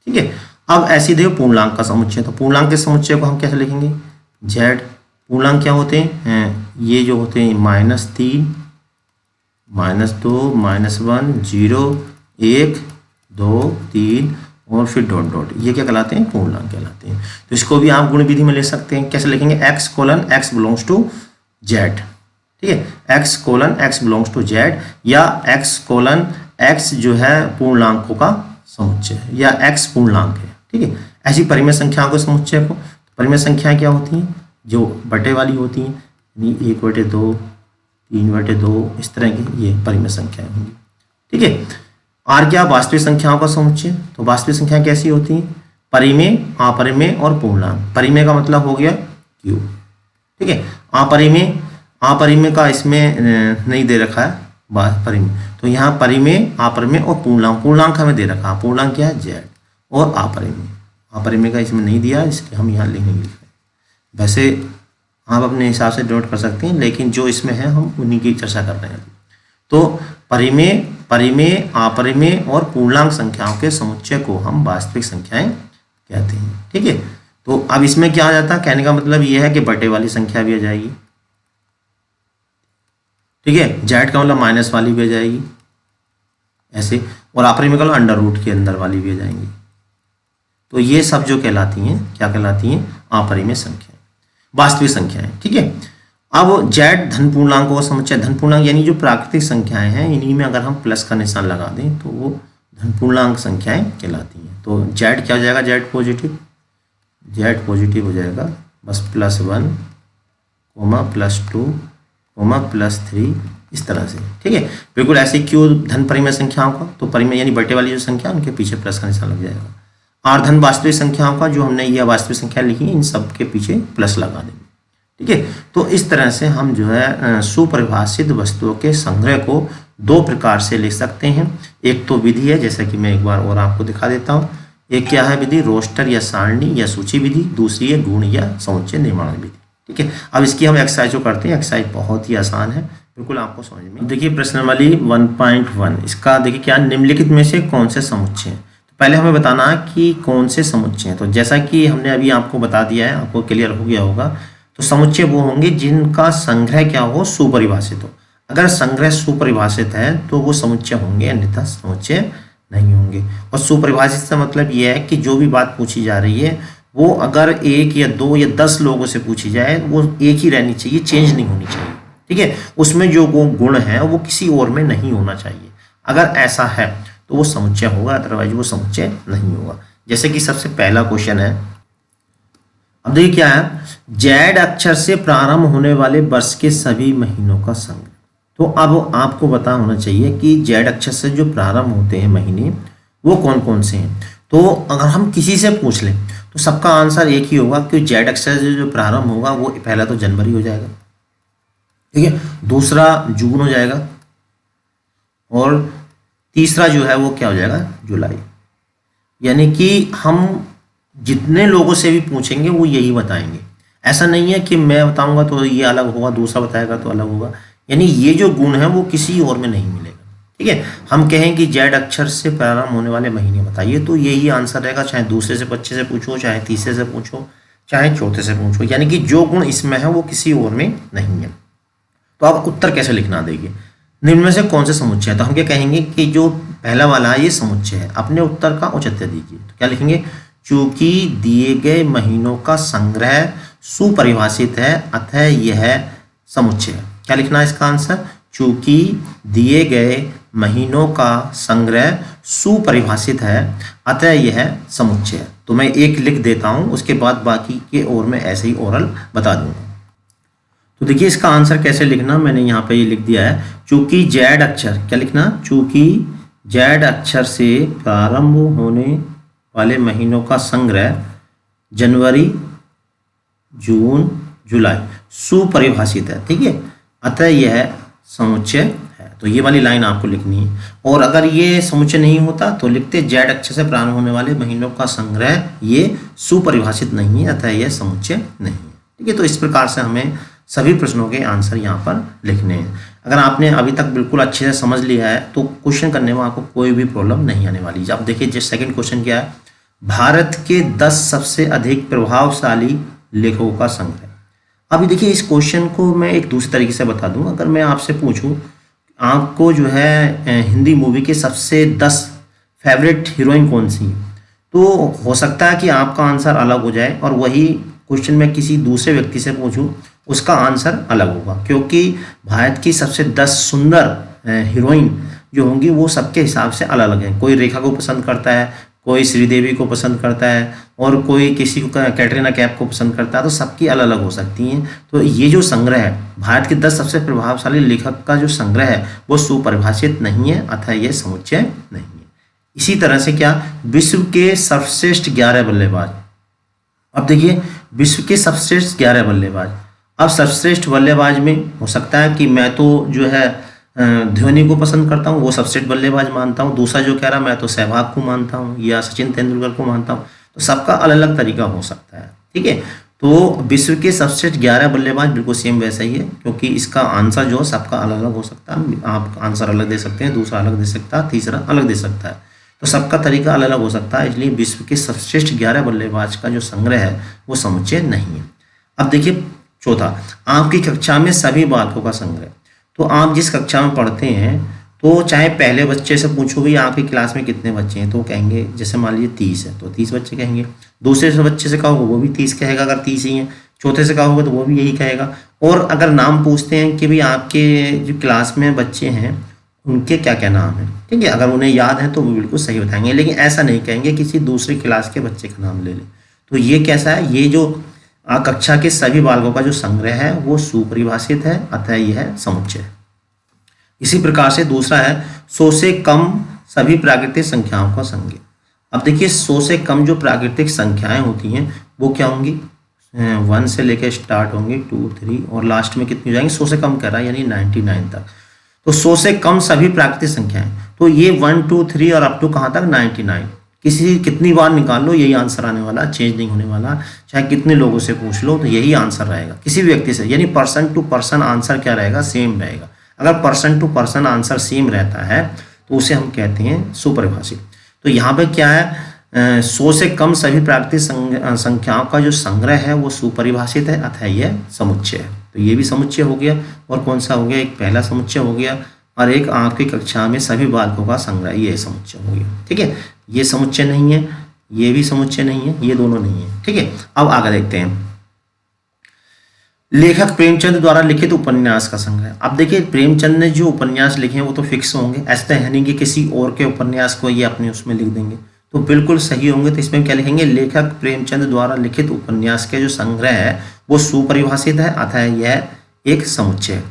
Speaker 1: ठीक है। अब ऐसी देखो पूर्णांक का समुच्चय, तो पूर्णांक के समुच्चय को हम कैसे लिखेंगे, जेड। पूर्णांक क्या होते हैं, ये जो होते हैं -3, -2, -1, 0, 1, 2, 3 और फिर डॉट डॉट, ये क्या कहलाते हैं, पूर्णांक कहलाते हैं। तो इसको भी आप गुण विधि में ले सकते हैं, कैसे लिखेंगे, X colon X belongs to Z, ठीक है, X colon X belongs to Z, या एक्स कोलन एक्स जो है पूर्णांकों का समुच्चय है, या एक्स पूर्णांक है, ठीक है। ऐसी परिमेय संख्याओं के समुच्चय को, परिमेय संख्याएं क्या होती हैं, जो बटे वाली होती हैं, यानी 1/2, 3/2, इस तरह की ये परिमेय संख्याएं होंगी, ठीक है। आर क्या, वास्तविक संख्याओं का समुच्चय। तो वास्तविक संख्याएं कैसी होती हैं, परिमेय, अपरिमेय और पूर्णांक। परिमेय का मतलब हो गया क्यू, ठीक है। अपरिमेय का इसमें नहीं दे रखा है परिमेय, तो यहाँ परिमेय, अपरिमेय और पूर्णांक। पूर्णांक हमें दे रखा है, पूर्णांक क्या है, जेड, और अपरिमेय का इसमें नहीं दिया, इसलिए हम यहाँ लिखेंगे। वैसे आप अपने हिसाब से नोट कर सकते हैं, लेकिन जो इसमें है हम उन्हीं की चर्चा कर रहे हैं। तो परिमेय, अपरिमेय और पूर्णांक संख्याओं के समुच्चय को हम वास्तविक संख्याएं कहते हैं, ठीक है। तो अब इसमें क्या आ जाता है, कहने का मतलब यह है कि बटे वाली संख्या भी आ जाएगी, ठीक है, जेड का मतलब माइनस वाली भी आ जाएगी ऐसे, और अपरिमेय का मतलब अंडर रूट के अंदर वाली भी आ जाएंगी। तो ये सब जो कहलाती हैं, क्या कहलाती हैं, अपरिमेय संख्याएं, वास्तविक संख्याएं, ठीक है। अब जेड धन पूर्णांकों का समुच्चय। धन पूर्णांक यानी जो प्राकृतिक संख्याएं हैं, इन्हीं में अगर हम प्लस का निशान लगा दें तो वो धन पूर्णांक संख्याएं कहलाती हैं। तो जेड क्या हो जाएगा, जेड पॉजिटिव हो जाएगा, बस +1, +2, +3, इस तरह से, ठीक है। बिल्कुल ऐसे क्यों धन परिमेय संख्याओं का, तो परिमेय यानी बटे वाली जो संख्या, उनके पीछे प्लस का निशान लग जाएगा। आर धन वास्तविक संख्याओं का, जो हमने यह वास्तविक संख्या लिखी है, इन सब के पीछे प्लस लगा देंगे, ठीक है। तो इस तरह से हम जो है सुपरिभाषित वस्तुओं के संग्रह को दो प्रकार से लिख सकते हैं। एक तो विधि है, जैसा कि मैं एक बार और आपको दिखा देता हूँ। एक क्या है विधि, रोस्टर या सारणी या सूची विधि। दूसरी है गुण या समुच्चय निर्माण विधि, ठीक है। अब इसकी हम एक्सरसाइज जो करते हैं, एक्सरसाइज बहुत ही आसान है, बिल्कुल आपको समझ में। देखिए प्रश्नावली 1.1, इसका देखिए क्या, निम्नलिखित में से कौन से समुच्चय हैं। तो पहले हमें बताना है कि कौन से समुच्चय हैं। तो जैसा कि हमने अभी आपको बता दिया है, आपको क्लियर हो गया होगा। तो समुच्चय वो होंगे जिनका संग्रह क्या हो, सुपरिभाषित हो। अगर संग्रह सुपरिभाषित है तो वो समुच्चय होंगे, अन्यथा समुच्चय नहीं होंगे। और सुपरिभाषित का मतलब ये है कि जो भी बात पूछी जा रही है वो अगर 1 या 2 या 10 लोगों से पूछी जाए, वो एक ही रहनी चाहिए, चेंज नहीं होनी चाहिए, ठीक है। उसमें जो गुण है वो किसी और में नहीं होना चाहिए। अगर ऐसा है तो वो समुच्चय होगा, अदरवाइज वो समुच्चय नहीं होगा। जैसे कि सबसे पहला क्वेश्चन है, अब देखिए क्या है, जेड अक्षर से प्रारंभ होने वाले वर्ष के सभी महीनों का संग्रह। तो अब आपको पता होना चाहिए कि जेड अक्षर से जो प्रारंभ होते हैं महीने, वो कौन कौन से हैं। तो अगर हम किसी से पूछ लें तो सबका आंसर एक ही होगा कि जेड अक्षर से जो प्रारंभ होगा वो पहला तो जनवरी हो जाएगा, ठीक है, दूसरा जून हो जाएगा, और तीसरा जो है वो क्या हो जाएगा, जुलाई। यानी कि हम जितने लोगों से भी पूछेंगे वो यही बताएंगे। ऐसा नहीं है कि मैं बताऊंगा तो ये अलग होगा, दूसरा बताएगा तो अलग होगा। यानी ये जो गुण है वो किसी और में नहीं मिलेगा, ठीक है। हम कहें कि जेड अक्षर से प्रारंभ होने वाले महीने बताइए, तो यही आंसर रहेगा, चाहे दूसरे से, बच्चे से पूछो, चाहे तीसरे से पूछो, चाहे चौथे से पूछो, यानी कि जो गुण इसमें है वो किसी और में नहीं है। तो आप उत्तर कैसे लिखना देखिए, निम्न में से कौन से समुच्चय है, तो हम क्या कहेंगे कि जो पहला वाला है ये समुच्चय है, अपने उत्तर का औचित्य दीजिए। तो क्या लिखेंगे, चूंकि दिए गए महीनों का संग्रह सुपरिभाषित है अतः यह समुच्चय है। क्या लिखना है इसका आंसर, चूंकि दिए गए महीनों का संग्रह सुपरिभाषित है अतः यह समुच्चय है। तो मैं एक लिख देता हूं, उसके बाद बाकी के और मैं ऐसे ही ओरल बता दूंगा। तो देखिए इसका आंसर कैसे लिखना, मैंने यहाँ पे ये लिख दिया है, चूंकि जेड अक्षर, क्या लिखना, चूंकि जेड अक्षर से प्रारंभ होने वाले महीनों का संग्रह जनवरी जून जुलाई सुपरिभाषित है, ठीक है, अतः यह समुच्चय है। तो ये वाली लाइन आपको लिखनी है। और अगर ये समुच्चय नहीं होता तो लिखते जेड अक्षर से प्रारंभ होने वाले महीनों का संग्रह ये सुपरिभाषित नहीं है अतः यह समुच्चय नहीं है, ठीक है। तो इस प्रकार से हमें सभी प्रश्नों के आंसर यहाँ पर लिखने हैं। अगर आपने अभी तक बिल्कुल अच्छे से समझ लिया है तो क्वेश्चन करने में आपको कोई भी प्रॉब्लम नहीं आने वाली। अब देखिए जो सेकंड क्वेश्चन क्या है, भारत के 10 सबसे अधिक प्रभावशाली लेखकों का संग्रह। अभी देखिए इस क्वेश्चन को मैं एक दूसरे तरीके से बता दूं, अगर मैं आपसे पूछूं आपको जो है हिंदी मूवी के सबसे 10 फेवरेट हीरोइन कौन सी है, तो हो सकता है कि आपका आंसर अलग हो जाए और वही क्वेश्चन मैं किसी दूसरे व्यक्ति से पूछूं उसका आंसर अलग होगा, क्योंकि भारत की सबसे 10 सुंदर हीरोइन जो होंगी वो सबके हिसाब से अलग अलग हैं। कोई रेखा को पसंद करता है, कोई श्रीदेवी को पसंद करता है और कोई किसी को कैटरीना कैफ को पसंद करता है, तो सबकी अलग अलग हो सकती हैं। तो ये जो संग्रह है भारत के 10 सबसे प्रभावशाली लेखक का जो संग्रह है वो सुपरिभाषित नहीं है अतः यह समुच्चय नहीं है। इसी तरह से क्या, विश्व के सर्वश्रेष्ठ 11 बल्लेबाज। अब देखिए विश्व के सर्वश्रेष्ठ 11 बल्लेबाज, अब सर्वश्रेष्ठ बल्लेबाज में हो सकता है कि मैं तो जो है धोनी को पसंद करता हूँ, वो सर्वश्रेष्ठ बल्लेबाज मानता हूँ, दूसरा जो कह रहा मैं तो सहवाग को मानता हूँ या सचिन तेंदुलकर को मानता हूँ, तो सबका अलग अलग तरीका हो सकता है, ठीक है। तो विश्व के सर्वश्रेष्ठ 11 बल्लेबाज बिल्कुल सेम वैसा ही है, क्योंकि इसका आंसर जो है सबका अलग अलग हो सकता है। आप आंसर अलग दे सकते हैं, दूसरा अलग दे सकता है, तीसरा अलग दे सकता है, तो सबका तरीका अलग अलग हो सकता है। इसलिए विश्व के सर्वश्रेष्ठ 11 बल्लेबाज का जो संग्रह है वो समुच्चय नहीं है। अब देखिए चौथा, आपकी कक्षा में सभी बालकों का संग्रह। तो आप जिस कक्षा में पढ़ते हैं तो चाहे पहले बच्चे से पूछोगे आपकी क्लास में कितने बच्चे हैं तो कहेंगे, जैसे मान लीजिए 30 है तो 30 बच्चे कहेंगे, दूसरे से बच्चे से कहोगे वो भी 30 कहेगा अगर 30 ही हैं, चौथे से कहोगे तो वो भी यही कहेगा। और अगर नाम पूछते हैं कि भाई आपके जो क्लास में बच्चे हैं उनके क्या क्या नाम है, ठीक है, अगर उन्हें याद है तो वो बिल्कुल सही बताएंगे, लेकिन ऐसा नहीं कहेंगे किसी दूसरी क्लास के बच्चे का नाम ले लें। तो ये कैसा है, ये जो कक्षा के सभी बालकों का जो संग्रह है वो सुपरिभाषित है अतः यह समुच्चय है। इसी प्रकार से दूसरा है 100 से कम सभी प्राकृतिक संख्याओं का संग्रह। अब देखिए 100 से कम जो प्राकृतिक संख्याएं होती हैं वो क्या होंगी, 1 से लेकर स्टार्ट होंगे 2 3 और लास्ट में कितनी हो जाएंगी, 100 से कम कर रहा है यानी 99 तक। तो 100 से कम सभी प्राकृतिक संख्याएं, तो ये 1 2 3 और अप टू कहाँ तक 99, कितनी बार निकाल लो यही आंसर आने वाला, चेंज नहीं होने वाला। चाहे कितने लोगों से पूछ लो तो यही आंसर रहेगा किसी भी व्यक्ति से, यानी पर्सन टू पर्सन आंसर क्या रहेगा, सेम रहेगा। अगर person to person answer same रहता है तो उसे हम कहते हैं सुपरिभाषित। तो यहाँ पे क्या है, 100 से कम सभी प्राकृतिक संख्याओं का जो संग्रह है वो सुपरिभाषित है अतः यह समुच्चय है। तो ये भी समुच्चय हो गया। और कौन सा हो गया, एक पहला समुच्चय हो गया और एक आपकी कक्षा में सभी बालकों का संग्रह, ये समुच्चय हो गया, ठीक है। ये समुच्चय नहीं है, ये भी समुच्चय नहीं है, ये दोनों नहीं है, ठीक है। अब आगे देखते हैं लेखक प्रेमचंद द्वारा लिखित उपन्यास का संग्रह। अब देखिए प्रेमचंद ने जो उपन्यास लिखे हैं वो तो फिक्स होंगे, ऐसा है नहीं कि किसी और के उपन्यास को ये अपने उसमें लिख देंगे, तो बिल्कुल सही होंगे। तो इसमें क्या लिखेंगे, लेखक प्रेमचंद द्वारा लिखित उपन्यास के जो संग्रह है वो सुपरिभाषित है अतः यह एक समुच्चय है।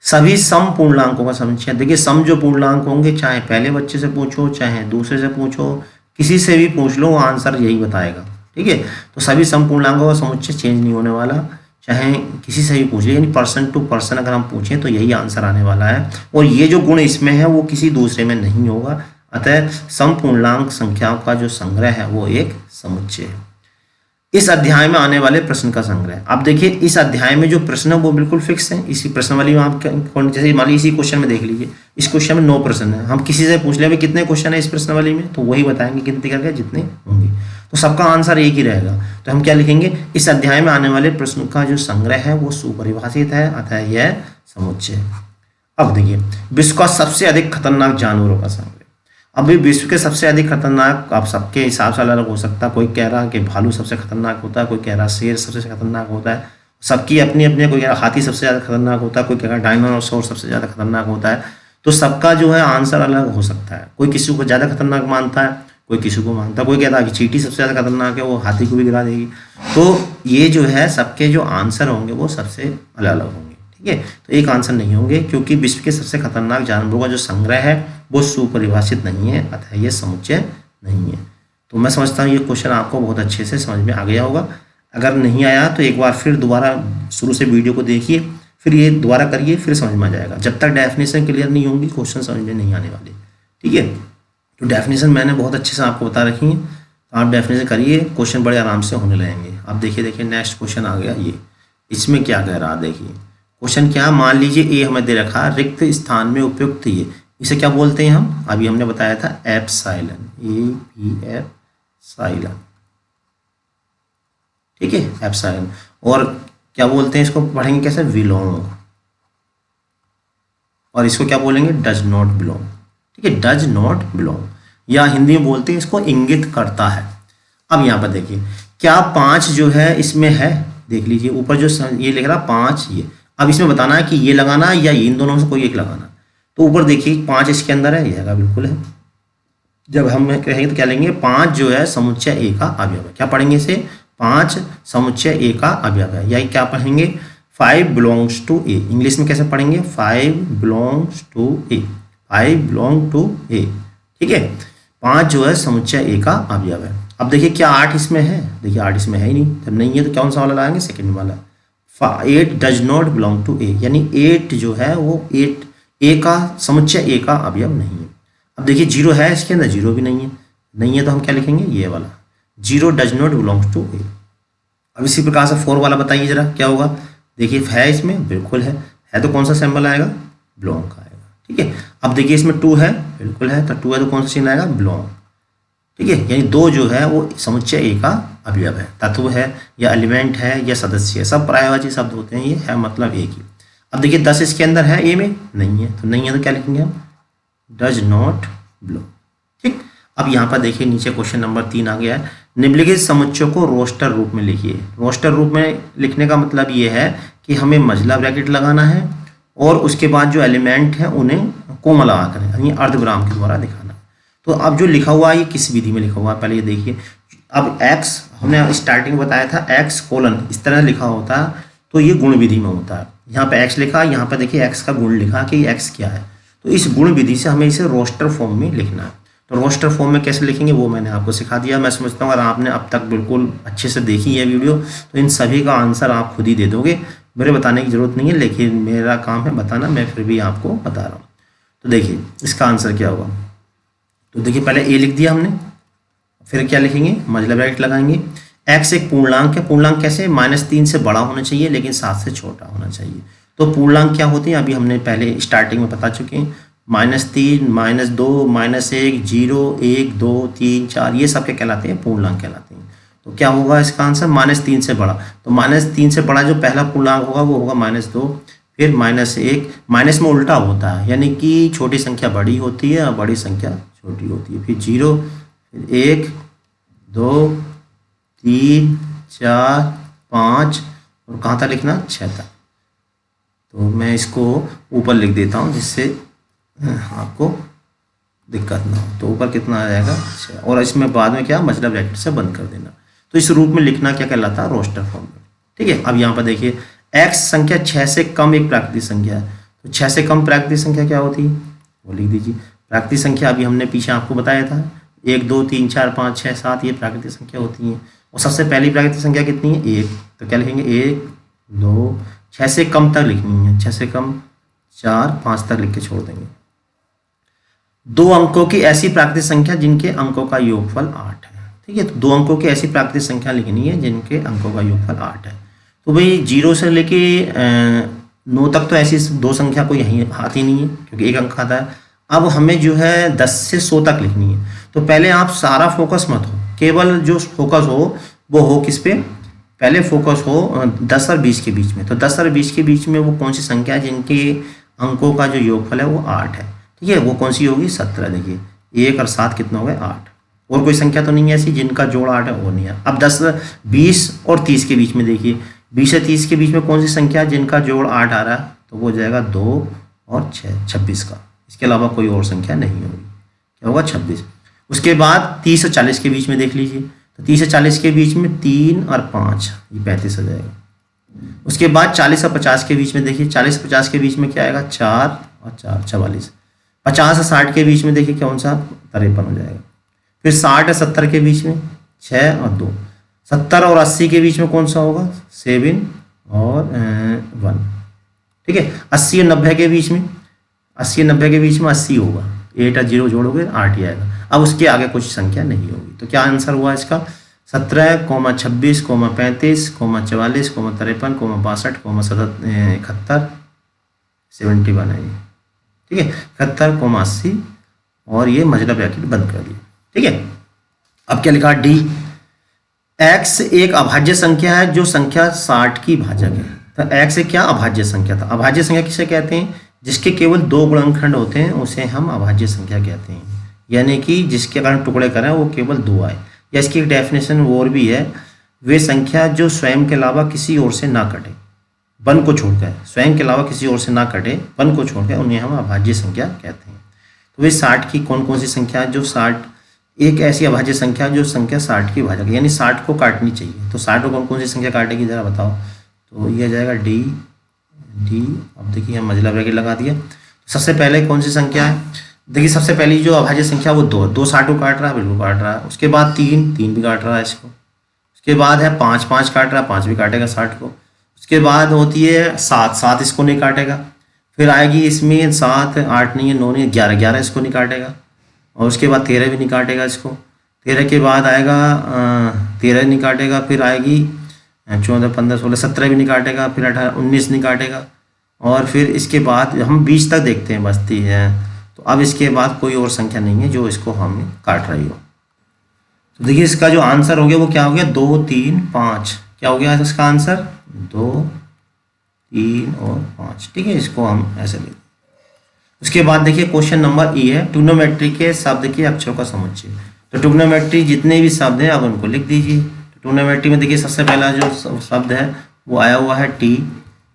Speaker 1: सभी सम पूर्णांकों का समुच्चय। देखिए सम जो पूर्णांक होंगे, चाहे पहले बच्चे से पूछो चाहे दूसरे से पूछो, किसी से भी पूछ लो वो आंसर यही बताएगा, ठीक है। तो सभी सम पूर्णांकों का समुच्चय चेंज नहीं होने वाला, चाहे किसी से भी पूछिए, यानी पर्सन टू पर्सन अगर हम पूछें तो यही आंसर आने वाला है। और ये जो गुण इसमें है वो किसी दूसरे में नहीं होगा, अतः सम पूर्णांक संख्याओं का जो संग्रह है वो एक समुच्चय है। इस अध्याय में आने वाले प्रश्न का संग्रह। अब देखिए इस अध्याय में जो प्रश्न है वो बिल्कुल फिक्स है। इसी प्रश्न वाली में आप जैसे मान लीजिए इसी क्वेश्चन में देख लीजिए, इस क्वेश्चन में 9 प्रश्न है, हम किसी से पूछ ले कितने क्वेश्चन है इस प्रश्न वाली में, तो वही बताएंगे गिनती करके जितने होंगे। तो सबका आंसर एक ही रहेगा। तो हम क्या लिखेंगे, इस अध्याय में आने वाले प्रश्न का जो संग्रह है वो सुपरिभाषित है, अतः यह समुच्चय। अब देखिए, विश्व का सबसे अधिक खतरनाक जानवरों का संग्रह। अभी विश्व के सबसे अधिक खतरनाक आप सबके हिसाब से अलग हो सकता है। कोई कह रहा है कि भालू सबसे खतरनाक होता है, कोई कह रहा शेर सबसे खतरनाक होता है, सबकी अपनी अपनी। कोई कह रहा हाथी सबसे ज़्यादा खतरनाक होता है, कोई कह रहा डायनासोर सबसे ज़्यादा खतरनाक होता है। तो सबका जो है आंसर अलग हो सकता है। कोई किसी को ज़्यादा खतरनाक मानता है, कोई किसी को मानता है, कोई कहता है कि चींटी सबसे ज़्यादा खतरनाक है, वो हाथी को भी गिरा देगी। तो ये जो है सबके जो आंसर होंगे वो सबसे अलग अलग होंगे, ठीक है। तो एक आंसर नहीं होंगे, क्योंकि विश्व के सबसे खतरनाक जानवरों का जो संग्रह है वो सुपरिभाषित नहीं है, अतः ये समुच्चय नहीं है। तो मैं समझता हूँ ये क्वेश्चन आपको बहुत अच्छे से समझ में आ गया होगा। अगर नहीं आया तो एक बार फिर दोबारा शुरू से वीडियो को देखिए, फिर ये दोबारा करिए, फिर समझ में आ जाएगा। जब तक डेफिनेशन क्लियर नहीं होंगी क्वेश्चन समझ में नहीं आने वाले, ठीक है। तो डेफिनेशन मैंने बहुत अच्छे से आपको बता रखी है, तो आप डेफिनेशन करिए, क्वेश्चन बड़े आराम से होने लगेंगे। अब देखिए नेक्स्ट क्वेश्चन आ गया ये। इसमें क्या कह रहा है, देखिए क्वेश्चन क्या, मान लीजिए ए हमें दे रखा रिक्त स्थान में उपयुक्त ये, इसे क्या बोलते हैं हम, अभी हमने बताया था एप्सिलॉन, एप्सिलॉन, ठीक है, एप्सिलॉन। और क्या बोलते हैं इसको, पढ़ेंगे कैसे, विलोंग, और इसको क्या बोलेंगे, डज नॉट बिलोंग, ठीक है, डज नॉट बिलोंग, या हिंदी में बोलते हैं इसको इंगित करता है। अब यहाँ पर देखिए क्या 5 जो है इसमें है, देख लीजिए ऊपर जो ये लिख रहा 5 ये। अब इसमें बताना है कि ये लगाना है या इन दोनों में से कोई एक लगाना। तो ऊपर देखिए 5 इसके अंदर है, ये बिल्कुल है। जब हम कहेंगे तो क्या लेंगे, 5 जो है समुच्चय ए का अवयव है। क्या पढ़ेंगे इसे, 5 समुच्चय ए का अवयव है, या क्या पढ़ेंगे 5 बिलोंग्स टू ए। इंग्लिश में कैसे पढ़ेंगे, 5 belongs to A, 5 belong to A, ठीक है। 5 जो है समुच्चय ए का अवयव है। अब देखिए क्या 8 इसमें है, देखिए 8 इसमें है ही नहीं। जब नहीं है तो कौन सा वाला लाएंगे, सेकंड वाला। 8 डज नॉट बिलोंग टू ए, यानी 8 जो है वो 8 ए का समुच्चय ए का अवयव नहीं है। अब देखिए 0 है इसके अंदर, 0 भी नहीं है, नहीं है तो हम क्या लिखेंगे, ये वाला 0 डज नॉट बिलोंग्स टू ए। अब इसी प्रकार से 4 वाला बताइए जरा क्या होगा, देखिए है इसमें, बिल्कुल है तो कौन सा सिंबल आएगा, बिलोंग का आएगा, ठीक है। अब देखिए इसमें 2 है, बिल्कुल है, तो 2 है तो कौन सा चिन्ह आएगा, बिलोंग, ठीक है। यानी 2 जो है वो समुच्चय ए का अवयव है, तत्व है या एलिमेंट है या सदस्य है, सब पर्यायवाची शब्द होते हैं, ये है मतलब एक ही। अब देखिए 10 इसके अंदर है, ए में नहीं है, तो नहीं है तो क्या लिखेंगे हम, डज नॉट बिलोंग, ठीक। अब यहाँ पर देखिए नीचे क्वेश्चन नंबर 3 आ गया है, निम्नलिखित समुच्चयों को रोस्टर रूप में लिखिए। रोस्टर रूप में लिखने का मतलब ये है कि हमें मझला ब्रैकेट लगाना है और उसके बाद जो एलिमेंट है उन्हें कोमा लगा कर, यानी अर्धविराम के द्वारा दिखाना। तो अब जो लिखा हुआ है ये किस विधि में लिखा हुआ है, पहले ये देखिए। अब x हमने स्टार्टिंग में बताया था, x कोलन इस तरह लिखा होता है तो ये गुण विधि में होता है। यहाँ पे x लिखा, यहाँ पे देखिए x का गुण लिखा कि x क्या है, तो इस गुण विधि से हमें इसे रोस्टर फॉर्म में लिखना है। तो रोस्टर फॉर्म में कैसे लिखेंगे वो मैंने आपको सिखा दिया। मैं समझता हूँ अगर आपने अब तक बिल्कुल अच्छे से देखी है वीडियो तो इन सभी का आंसर आप खुद ही दे दोगे, मेरे बताने की ज़रूरत नहीं है, लेकिन मेरा काम है बताना, मैं फिर भी आपको बता रहा हूँ। तो देखिए इसका आंसर क्या होगा, तो देखिए पहले ए लिख दिया हमने, फिर क्या लिखेंगे, मझला ब्रैकेट लगाएंगे। x एक पूर्णांक है, पूर्णांक कैसे, -3 से बड़ा होना चाहिए लेकिन 7 से छोटा होना चाहिए। तो पूर्णांक क्या होते हैं अभी हमने पहले स्टार्टिंग में बता चुके हैं, -3, -2, -1, 0, 1, 2, 3, 4 ये सब क्या कहलाते हैं, पूर्णांक कहलाते हैं। तो क्या होगा इसका आंसर, -3 से बड़ा। तो -3 से बड़ा जो पहला पूर्णांक होगा वो होगा -2, फिर -1, माइनस में उल्टा होता है, यानी कि छोटी संख्या बड़ी होती है और बड़ी संख्या छोटी होती है, फिर 0, फिर 1, 2, 3, 4, 5 और कहाँ तक लिखना, 6 तक। तो मैं इसको ऊपर लिख देता हूँ जिससे आपको दिक्कत ना हो। तो ऊपर कितना आ जाएगा, 6, और इसमें बाद में क्या, मझला ब्रैकेट से बंद कर देना। तो इस रूप में लिखना क्या कहलाता है, रोस्टर फॉर्म में, ठीक है। अब यहाँ पर देखिए x संख्या 6 से कम एक प्राकृतिक संख्या है, तो 6 से कम प्राकृतिक संख्या क्या होती है वो लिख दीजिए। प्राकृतिक संख्या अभी हमने पीछे आपको बताया था, 1, 2, 3, 4, 5, 6, 7 ये प्राकृतिक संख्या होती हैं। और सबसे पहली प्राकृतिक संख्या कितनी है, 1, तो क्या लिखेंगे 1, 2, 6 से कम तक लिखनी है, 6 से कम 4, 5 तक लिख के छोड़ देंगे। 2 अंकों की ऐसी प्राकृतिक संख्या जिनके अंकों का योगफल 8 है, ठीक है। तो 2 अंकों की ऐसी प्राकृतिक संख्या लिखनी है जिनके अंकों का योगफल 8 है। तो भाई 0 से लेके 9 तक तो ऐसी 2 संख्या कोई यहीं आती नहीं है क्योंकि 1 अंक आता है। अब हमें जो है 10 से 100 तक लिखनी है। तो पहले आप सारा फोकस मत हो, केवल जो फोकस हो वो हो किस पे, पहले फोकस हो 10 और 20 के बीच में। तो 10 और 20 के बीच में वो कौन सी संख्या है जिनके अंकों का जो योगफल है वो 8 है, ठीक है, वो कौन सी होगी 17। देखिए 1 और 7 कितना हो गए 8। और कोई संख्या तो नहीं है ऐसी जिनका जोड़ 8 है, वो नहीं है। अब 10, 20 और 30 के बीच में देखिए 20 से 30 के बीच में कौन सी संख्या है जिनका जोड़ 8 आ रहा है, तो वो हो जाएगा 2 और 6, 26 का। इसके अलावा कोई और संख्या नहीं होगी, क्या होगा 26। उसके बाद 30 और 40 के बीच में देख लीजिए, तो 30 से 40 के बीच में 3 और 5, ये 35 हो जाएगा। उसके बाद 40 और 50 के बीच में देखिए, 40 और 50 के बीच में क्या आएगा 4 और 4, 44। 50 और 60 के बीच में देखिए कौन सा 53 हो जाएगा। फिर 60 और 70 के बीच में 6 और 2। 70 और 80 के बीच में कौन सा होगा 7 और 1, ठीक है। 80 और 90 के बीच में, 80 और 90 के बीच में 80 होगा, 8 और 0 जोड़ोगे 8 ही आएगा। अब उसके आगे कुछ संख्या नहीं होगी। तो क्या आंसर हुआ इसका 17, 26, 35, 44, 53, 62, 71, 71 है ये, ठीक है। 71, 80 और ये मजला ब्रैकेट बंद कर दिया, ठीक है। अब क्या लिखा डी, x एक अभाज्य संख्या है जो संख्या 60 की भाजक है। तो x एक क्या अभाज्य संख्या था। अभाज्य संख्या किसे कहते हैं, जिसके केवल 2 गुणनखंड होते हैं उसे हम अभाज्य संख्या कहते हैं, यानी कि जिसके कारण टुकड़े करें वो केवल 2 आए। या इसकी एक डेफिनेशन और भी है, वे संख्या जो स्वयं के अलावा किसी और से ना कटे, वन को छोड़कर, स्वयं के अलावा किसी और से ना कटे, वन को छोड़कर, उन्हें हम अभाज्य संख्या कहते हैं। तो वे 60 की कौन कौन सी संख्या है जो 60, एक ऐसी अभाज्य संख्या जो संख्या 60 की भाजक है, यानी 60 को काटनी चाहिए। तो 60 को कौन कौन सी संख्या काटेगी जरा बताओ। तो ये आ जाएगा डी। अब देखिए हम मजला ब्रैकेट लगा दिया। सबसे पहले कौन सी संख्या है, देखिए सबसे पहली जो अभाज्य संख्या वो 2 60 को काट रहा है, बिल्कुल काट रहा है। उसके बाद 3 भी काट रहा है इसको। उसके बाद है 5 काट रहा है, 5 भी काटेगा 60 को। उसके बाद होती है 7 इसको नहीं काटेगा। फिर आएगी इसमें 7, 8 नहीं है, 9 नहीं है, 11 इसको नहीं काटेगा। और उसके बाद 13 भी नहीं काटेगा इसको। 13 के बाद आएगा 13 नहीं काटेगा। फिर आएगी 14, 15, 16, 17 भी नहीं काटेगा। फिर 18, 19 नहीं काटेगा। और फिर इसके बाद हम 20 तक देखते हैं, बचती है। तो अब इसके बाद कोई और संख्या नहीं है जो इसको हमें काट रही हो। तो देखिए इसका जो आंसर हो गया वो क्या हो गया 2, 3, 5। क्या हो गया इसका आंसर 2, 3 और 5, ठीक है। इसको हम ऐसे लिखते हैं। उसके बाद देखिए क्वेश्चन नंबर ई है, ट्रिग्नोमेट्री के शब्द के अक्षरों का समुच्चय। तो ट्रिग्नोमेट्री जितने भी शब्द हैं आप उनको लिख दीजिए। तो ट्रिग्नोमेट्री में देखिए सबसे पहला जो शब्द है वो आया हुआ है टी।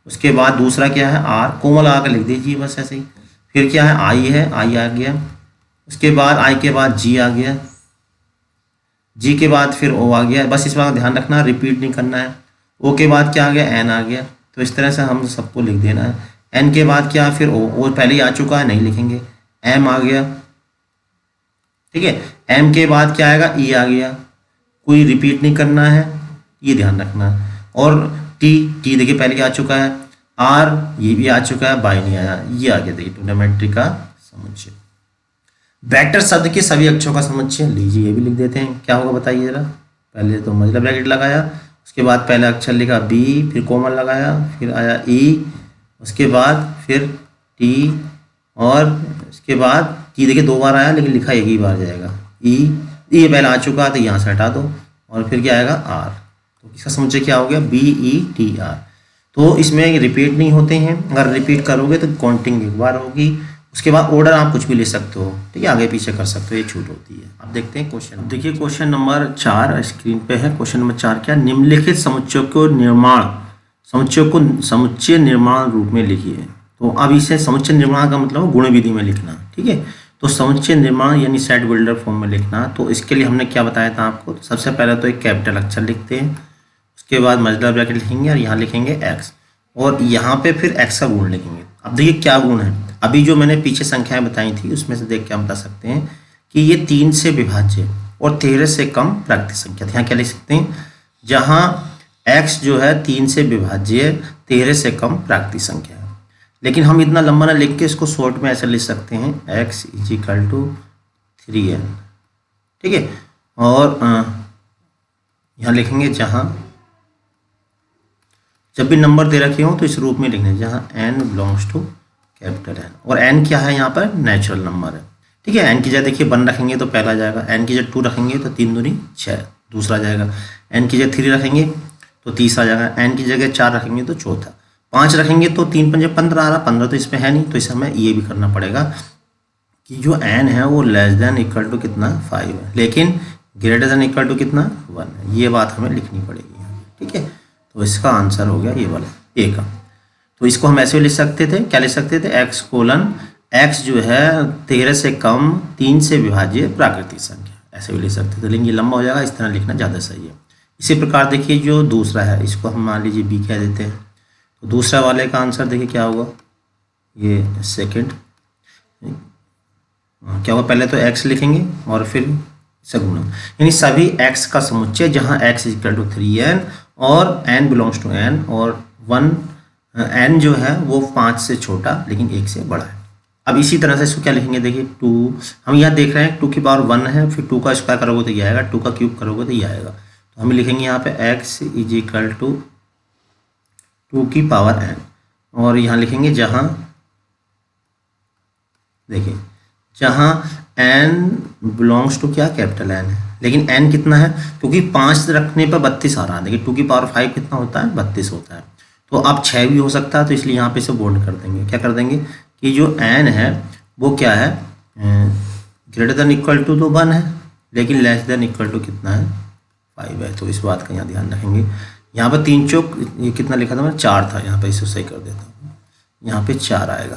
Speaker 1: उसके बाद दूसरा क्या है आर, कोमल आकर लिख दीजिए बस ऐसे ही। फिर क्या है आई है, आई आ गया। उसके बाद आई के बाद जी आ गया, जी के बाद फिर ओ आ गया। बस इस बात का ध्यान रखना, रिपीट नहीं करना है। ओ के बाद क्या आ गया एन आ गया। तो इस तरह से हम सबको लिख देना है। एन के बाद क्या फिर ओ पहले ही आ चुका है, नहीं लिखेंगे। एम आ गया, ठीक है। एम के बाद क्या आएगा ई आ गया, कोई रिपीट नहीं करना है, ये ध्यान रखना है। और टी देखिए पहले आ चुका है। आर ये भी आ चुका है, बाई नहीं आया, ये आ गया। देखिए ट्रिग्नोमेट्री का समुच्चय। वेक्टर शब्द के सभी अक्षरों का समुच्चय, लीजिए ये भी लिख देते हैं। क्या होगा बताइए जरा। पहले तो मजला ब्रैकेट लगाया, उसके बाद पहला अक्षर लिखा बी, फिर कोमल लगाया, फिर आया ई, उसके बाद फिर टी, और उसके बाद टी देखिए 2 बार आया लेकिन लिखा एक ही बार जाएगा। ई, ये पहले आ चुका है तो यहाँ से हटा दो। और फिर क्या आएगा आर। तो इसका समुच्चय क्या हो गया बी ई टी आर। तो इसमें रिपीट नहीं होते हैं, अगर रिपीट करोगे तो काउंटिंग एक बार होगी। उसके बाद ऑर्डर आप कुछ भी ले सकते हो, ठीक है, आगे पीछे कर सकते हो, ये छूट होती है। अब देखते हैं क्वेश्चन। देखिए क्वेश्चन नंबर 4 स्क्रीन पे है। क्वेश्चन नंबर 4 क्या, निम्नलिखित समुच्चय को समुच्चय निर्माण रूप में लिखिए। तो अब इसे समुच्चय निर्माण का मतलब गुण विधि में लिखना, ठीक है। तो समुच्चय निर्माण यानी सेट बिल्डर फॉर्म में लिखना। तो इसके लिए हमने क्या बताया था आपको, तो सबसे पहले तो एक कैपिटल अक्षर लिखते हैं, उसके बाद मजला ब्रैकेट लिखेंगे और यहाँ लिखेंगे एक्स, और यहाँ पे फिर एक्स का गुण लिखेंगे। अब देखिए क्या गुण है, अभी जो मैंने पीछे संख्याएं बताई थी उसमें से देख के हम बता सकते हैं कि ये 3 से विभाज्य और 13 से कम प्राकृतिक संख्या। यहाँ क्या लिख सकते हैं, जहाँ x जो है 3 से विभाज्य 13 से कम प्राकृतिक संख्या है। लेकिन हम इतना लंबा ना लिख के इसको शॉर्ट में ऐसे लिख सकते हैं x = 3n, ठीक है। और यहाँ लिखेंगे जहाँ जब भी नंबर दे रखे हो तो इस रूप में लिखना है, जहाँ n belongs to capital N। और n क्या है यहाँ पर नेचुरल नंबर है, ठीक है। n की जगह देखिए 1 रखेंगे तो पहला जाएगा, n की जगह 2 रखेंगे तो 3 दूनी 6 दूसरा जाएगा, n की जगह 3 रखेंगे तो तीसरा जाएगा, n की जगह 4 रखेंगे तो चौथा, 5 रखेंगे तो 3 पंजे 15 आ रहा, 15 तो इसमें है नहीं, तो इसे हमें ये भी करना पड़ेगा कि जो n है वो लेस देन इक्वल टू कितना 5 है, लेकिन ग्रेटर देन इक्वल टू कितना 1 है। ये बात हमें लिखनी पड़ेगी यहाँ पे, ठीक है। तो इसका आंसर हो गया ये वाला ए का। तो इसको हम ऐसे भी लिख सकते थे, क्या लिख सकते थे, x कोलन x जो है 13 से कम 3 से विभाज्य प्राकृतिक संख्या, ऐसे भी लिख सकते थे, लेकिन ये लंबा हो जाएगा, इस तरह लिखना ज़्यादा सही है। इसी प्रकार देखिए जो दूसरा है, इसको हम मान लीजिए बी कह देते हैं, तो दूसरा वाले का आंसर देखिए क्या होगा, ये सेकंड क्या होगा, पहले तो x लिखेंगे और फिर सगुणक, यानी सभी x का समुच्चय जहाँ x इक्वल टू 3n और n बिलोंग्स टू n और 1 n जो है वो 5 से छोटा लेकिन 1 से बड़ा है। अब इसी तरह से इसको क्या लिखेंगे, देखिए 2, हम यहाँ देख रहे हैं 2 की पावर 1 है, फिर 2 का स्क्वायर करोगे तो ये आएगा, 2 का क्यूब करोगे तो ये आएगा, तो हम लिखेंगे यहाँ पे x इज इक्वल टू 2 की पावर n, और यहाँ लिखेंगे जहाँ देखिए जहाँ n बिलोंग्स टू क्या कैपिटल n है, लेकिन n कितना है, क्योंकि 5 रखने पर 32 आ रहा है, देखिए 2 की पावर 5 कितना होता है 32 होता है, तो अब 6 भी हो सकता है, तो इसलिए यहाँ पे इसे बोल्ड कर देंगे, क्या कर देंगे कि जो n है वो क्या है, ग्रेटर देन इक्वल टू तो 1 है, लेकिन लेस देन इक्वल टू कितना है 5 है, तो इस बात का यहाँ ध्यान रखेंगे। यहाँ पर 3 चौक ये कितना लिखा था मैं 4 था, यहाँ पर इसे सही कर देता हूँ, यहाँ पे 4 आएगा,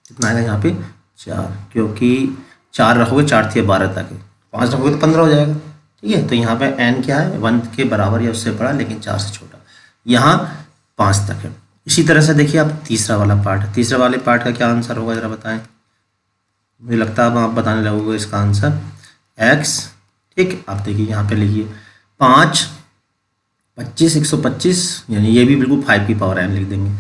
Speaker 1: कितना आएगा यहाँ पे 4, क्योंकि 4 रखोगे 4 थी 12 तक है, 5 रखोगे तो 15 हो जाएगा, ठीक है। तो यहाँ पे n क्या है 1 के बराबर या उससे बड़ा लेकिन 4 से छोटा, यहाँ 5 तक है। इसी तरह से देखिए अब तीसरा वाला पार्ट है, तीसरे वाले पार्ट का क्या आंसर होगा ज़रा बताएं, मुझे लगता है अब आप बताने लगोगे इसका आंसर x, ठीक। आप देखिए यहाँ पे लिखिए 5 25 125, यानी ये भी बिल्कुल 5 की पावर n लिख देंगे,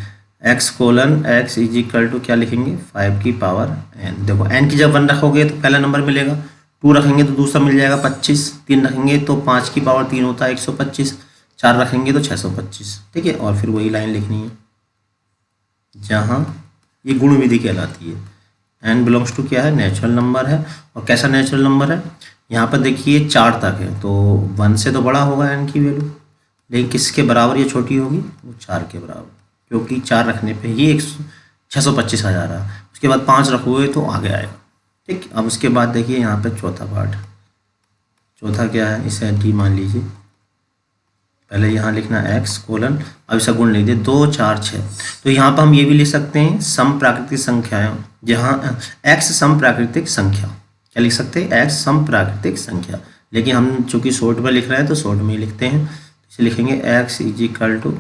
Speaker 1: x colon x is equal to क्या लिखेंगे 5 की पावर n। देखो n की जब 1 रखोगे तो पहला नंबर मिलेगा, 2 रखेंगे तो दूसरा मिल जाएगा 25, 3 रखेंगे तो 5 की पावर 3 होता है 125, 4 रखेंगे तो 625, ठीक है। और फिर वही लाइन लिखनी है जहाँ ये गुण विधि कहलाती है, n बिलोंग्स टू क्या है नेचुरल नंबर है, और कैसा नेचुरल नंबर है, यहाँ पर देखिए 4 तक है, तो 1 से तो बड़ा होगा n की वैल्यू, लेकिन किसके बराबर ये छोटी होगी, वो 4 के बराबर, क्योंकि 4 रखने पे ही 625 आ जा रहा है, उसके बाद 5 रखोगे तो आगे आएगा, ठीक। अब उसके बाद देखिए यहाँ पे चौथा पार्ट, चौथा क्या है, इसे डी मान लीजिए, पहले यहाँ लिखना x कोलन, अब इसका गुण लिख दिए 2 4 6, तो यहाँ पर हम ये भी लिख सकते हैं सम प्राकृतिक संख्याएं, जहाँ x सम प्राकृतिक संख्या, क्या लिख सकते हैं x सम प्राकृतिक संख्या, लेकिन हम चूंकि शॉर्ट में लिख रहे हैं तो शॉर्ट में ही लिखते हैं, इसे लिखेंगे x इज इक्वल टू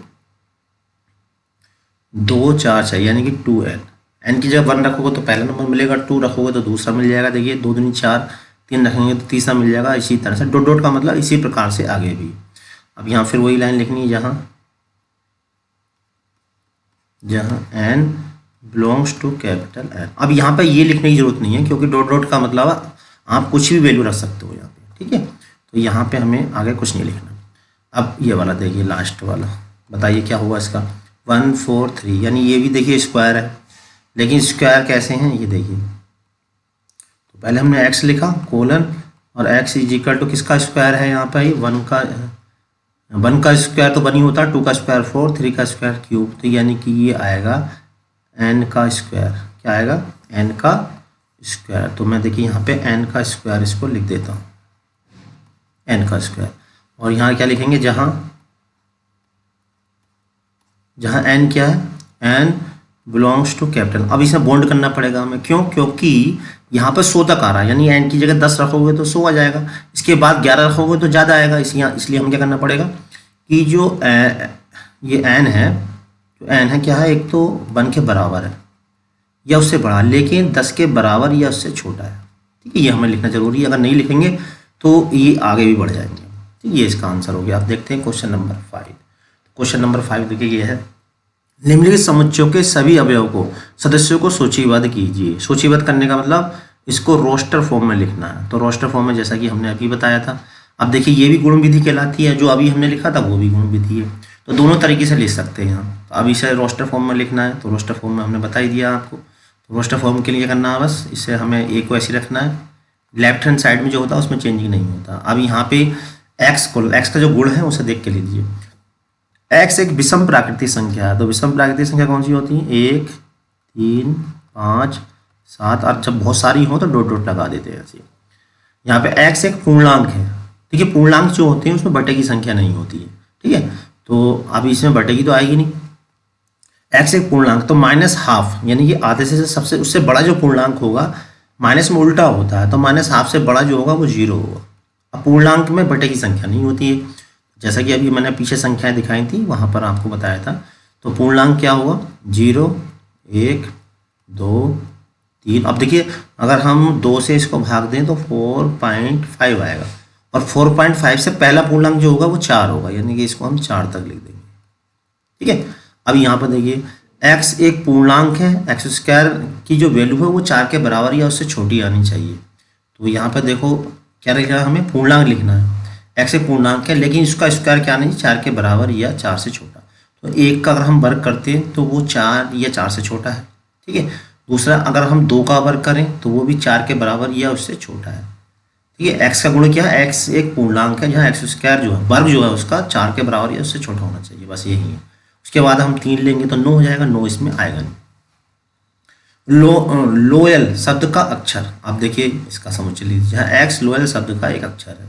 Speaker 1: 2 4 6 यानी कि 2n, n की जगह 1 रखोगे तो पहला नंबर मिलेगा, 2 रखोगे तो दूसरा मिल जाएगा, देखिए 2 दूनी 4, 3 रखेंगे तो तीसरा मिल जाएगा, इसी तरह से डॉट डॉट का मतलब इसी प्रकार से आगे भी। अब यहाँ फिर वही लाइन लिखनी है जहाँ n belongs to capital n। अब यहाँ पे ये लिखने की जरूरत नहीं है, क्योंकि डॉट डॉट का मतलब आप कुछ भी वैल्यू रख सकते हो यहाँ पे, ठीक है। तो यहाँ पे हमें आगे कुछ नहीं लिखना। अब ये वाला देखिए लास्ट वाला, बताइए क्या होगा इसका 1 4 3, यानी ये भी देखिए स्क्वायर है, लेकिन स्क्वायर कैसे हैं ये देखिए, तो पहले हमने x लिखा कोलन और x इज इक्वल टू किसका स्क्वायर है, यहाँ पे 1 का स्क्वायर तो 1 ही होता है, 2 का स्क्वायर 4, 3 का स्क्वायर क्यूब, तो यानी कि ये आएगा n का स्क्वायर, क्या आएगा n का स्क्वायर। तो मैं देखिए यहाँ पे n का स्क्वायर इसको लिख देता हूँ, n का स्क्वायर, और यहाँ क्या लिखेंगे जहाँ n क्या है n बिलोंग्स टू कैपिटल। अब इसे बॉन्ड करना पड़ेगा हमें, क्यों, क्योंकि यहाँ पर 100 तक आ रहा है, यानी n की जगह 10 रखोगे तो 100 आ जाएगा, इसके बाद 11 रखोगे तो ज़्यादा आएगा, इसलिए हम क्या करना पड़ेगा कि जो ये n है, जो n है क्या है, एक तो 1 के बराबर है या उससे बड़ा, लेकिन 10 के बराबर या उससे छोटा है, ठीक है। ये हमें लिखना जरूरी है, अगर नहीं लिखेंगे तो ये आगे भी बढ़ जाएंगे, ठीक। ये इसका आंसर हो गया। आप देखते हैं क्वेश्चन नंबर 5। क्वेश्चन नंबर 5 देखिए ये है, निम्नलिखित समुच्चयों के सभी अवयवों को सदस्यों को सूचीबद्ध कीजिए। सूचीबद्ध करने का मतलब इसको रोस्टर फॉर्म में लिखना है, तो रोस्टर फॉर्म में जैसा कि हमने अभी बताया था। अब देखिए ये भी गुण विधि कहलाती है, जो अभी हमने लिखा था वो भी गुण विधि है, तो दोनों तरीके से लिख सकते हैं यहाँ। तो अब इसे रोस्टर फॉर्म में लिखना है, तो रोस्टर फॉर्म में हमने बता ही दिया आपको। तो रोस्टर फॉर्म के लिए करना है बस, इससे हमें ए को ऐसे रखना है, लेफ्ट हैंड साइड में जो होता है उसमें चेंजिंग नहीं होता। अब यहाँ पे एक्स का जो गुण है उसे देख के लीजिए। एक्स एक विषम प्राकृतिक संख्या है, तो विषम प्राकृतिक संख्या कौन सी होती है, 1 3 5 7, और जब बहुत सारी हो तो डॉट डॉट लगा देते हैं ऐसे। यहाँ पे एक्स एक पूर्णांक है, ठीक है, पूर्णांक जो होते हैं उसमें बटे की संख्या नहीं होती है, ठीक है, तो अभी इसमें बटे की तो आएगी नहीं। एक्स एक पूर्णांक, तो माइनस हाफ यानी कि आधे से सबसे उससे बड़ा जो पूर्णांक होगा, माइनस में उल्टा होता है, तो माइनस हाफ से बड़ा जो होगा वो 0 होगा। अब पूर्णांक में बटे की संख्या नहीं होती है, जैसा कि अभी मैंने पीछे संख्याएं दिखाई थी वहाँ पर आपको बताया था। तो पूर्णांक क्या होगा, 0 1 2 3। अब देखिए अगर हम 2 से इसको भाग दें तो 4.5 आएगा, और 4.5 से पहला पूर्णांक जो होगा वो 4 होगा, यानी कि इसको हम 4 तक लिख देंगे, ठीक है। अब यहाँ पर देखिए x एक पूर्णांक है, एक्स स्क्वायर की जो वैल्यू है वो 4 के बराबर या उससे छोटी आनी चाहिए। तो यहाँ पर देखो क्या लिखना है, हमें पूर्णांक लिखना है। x एक पूर्णांक है लेकिन इसका स्क्वायर क्या नहीं, 4 के बराबर या 4 से छोटा। तो 1 का अगर हम वर्ग करते हैं तो वो 4 या 4 से छोटा है, ठीक है। दूसरा अगर हम 2 का वर्ग करें तो वो भी 4 के बराबर या उससे छोटा है, ठीक है। x का गुण क्या है, x एक पूर्णांक है जहाँ एक्स स्क्वायर जो है वर्ग जो है उसका 4 के बराबर या उससे छोटा होना चाहिए, बस यही है। उसके बाद हम 3 लेंगे तो 9 हो जाएगा, 9 इसमें आएगा नहीं। लोयल शब्द का अक्षर, आप देखिए इसका समुच्चय लीजिए, जहाँ एक्स लोयल शब्द का एक अक्षर है,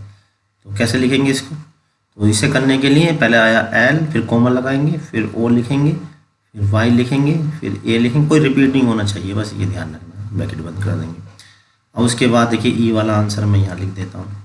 Speaker 1: तो कैसे लिखेंगे इसको। तो इसे करने के लिए पहले आया एल, फिर कोमा लगाएंगे, फिर ओ लिखेंगे, फिर वाई लिखेंगे, फिर ए लिखेंगे, कोई रिपीट नहीं होना चाहिए, बस ये ध्यान रखना, ब्रैकेट बंद कर देंगे। और उसके बाद देखिए ई वाला आंसर मैं यहाँ लिख देता हूँ।